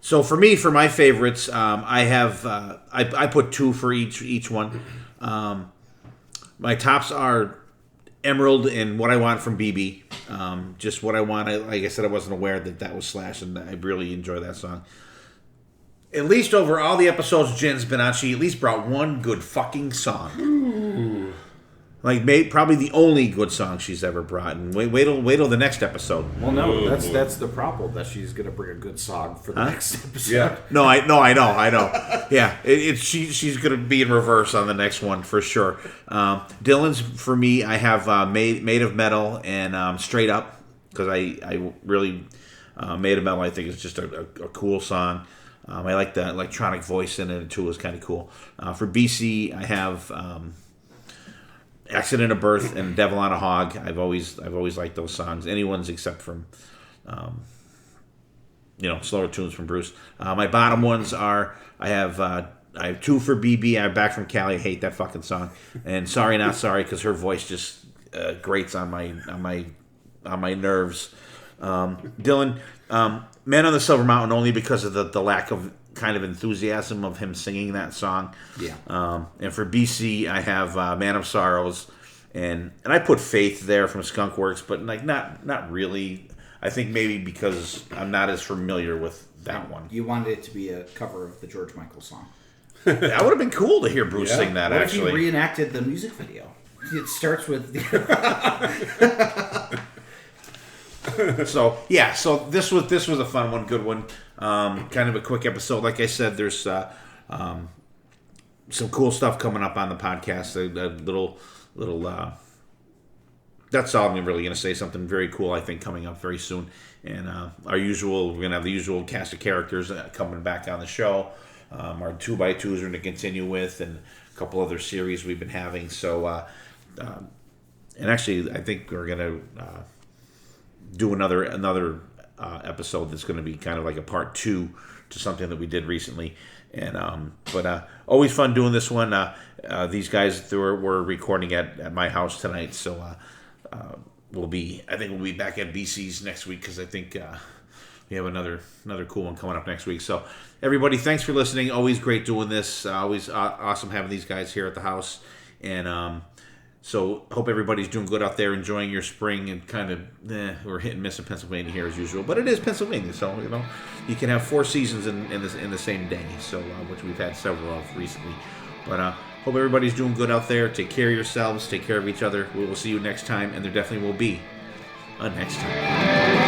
so for me, for my favorites, I have I put 2 for each one. My tops are Emerald and What I Want from BB. Just What I Want. Like I said, I wasn't aware that was Slash, and I really enjoy that song. At least over all the episodes Jen's been on, she at least brought one good fucking song. Ooh. Like, probably the only good song she's ever brought. And wait till the next episode. Well, no, that's the problem, that she's going to bring a good song for the next episode. Yeah. No, I know. Yeah, she's going to be in reverse on the next one for sure. Dylan's, for me, I have Made of Metal and Straight Up, because I really, Made of Metal, I think is just a cool song. I like the electronic voice in it, too, is kind of cool. For BC, I have Accident of Birth and Devil on a Hog. I've always liked those songs. Anyone's except from, slower tunes from Bruce. My bottom ones are I have 2 for BB. I'm Back from Cali. I hate that fucking song. And Sorry Not Sorry, because her voice just grates on my nerves. Dylan, Man on the Silver Mountain, only because of the lack of kind of enthusiasm of him singing that song. Yeah. And for BC, I have Man of Sorrows, and I put Faith there from Skunk Works, but not really. I think maybe because I'm not as familiar with that one. You wanted it to be a cover of the George Michael song. That would have been cool to hear Bruce sing that. What actually, if he reenacted the music video? It starts with. So this was a fun one, good one. Kind of a quick episode. Like I said, there's some cool stuff coming up on the podcast. A little. That's all I'm really going to say. Something very cool, I think, coming up very soon. And we're going to have the usual cast of characters coming back on the show. Our 2x2s are going to continue with, and a couple other series we've been having. So, and actually, I think we're going to do another episode that's going to be kind of like a part 2 to something that we did recently. And but always fun doing this one. These guys were recording at my house tonight, so we'll be back at BC's next week, because I think we have another cool one coming up next week. So everybody, thanks for listening. Always great doing this. Always awesome having these guys here at the house. And so hope everybody's doing good out there, enjoying your spring, and kind of we're hit and miss in Pennsylvania here as usual, but it is Pennsylvania, so you can have 4 seasons in the same day. So which we've had several of recently. But hope everybody's doing good out there. Take care of yourselves. Take care of each other. We will see you next time, and there definitely will be a next time.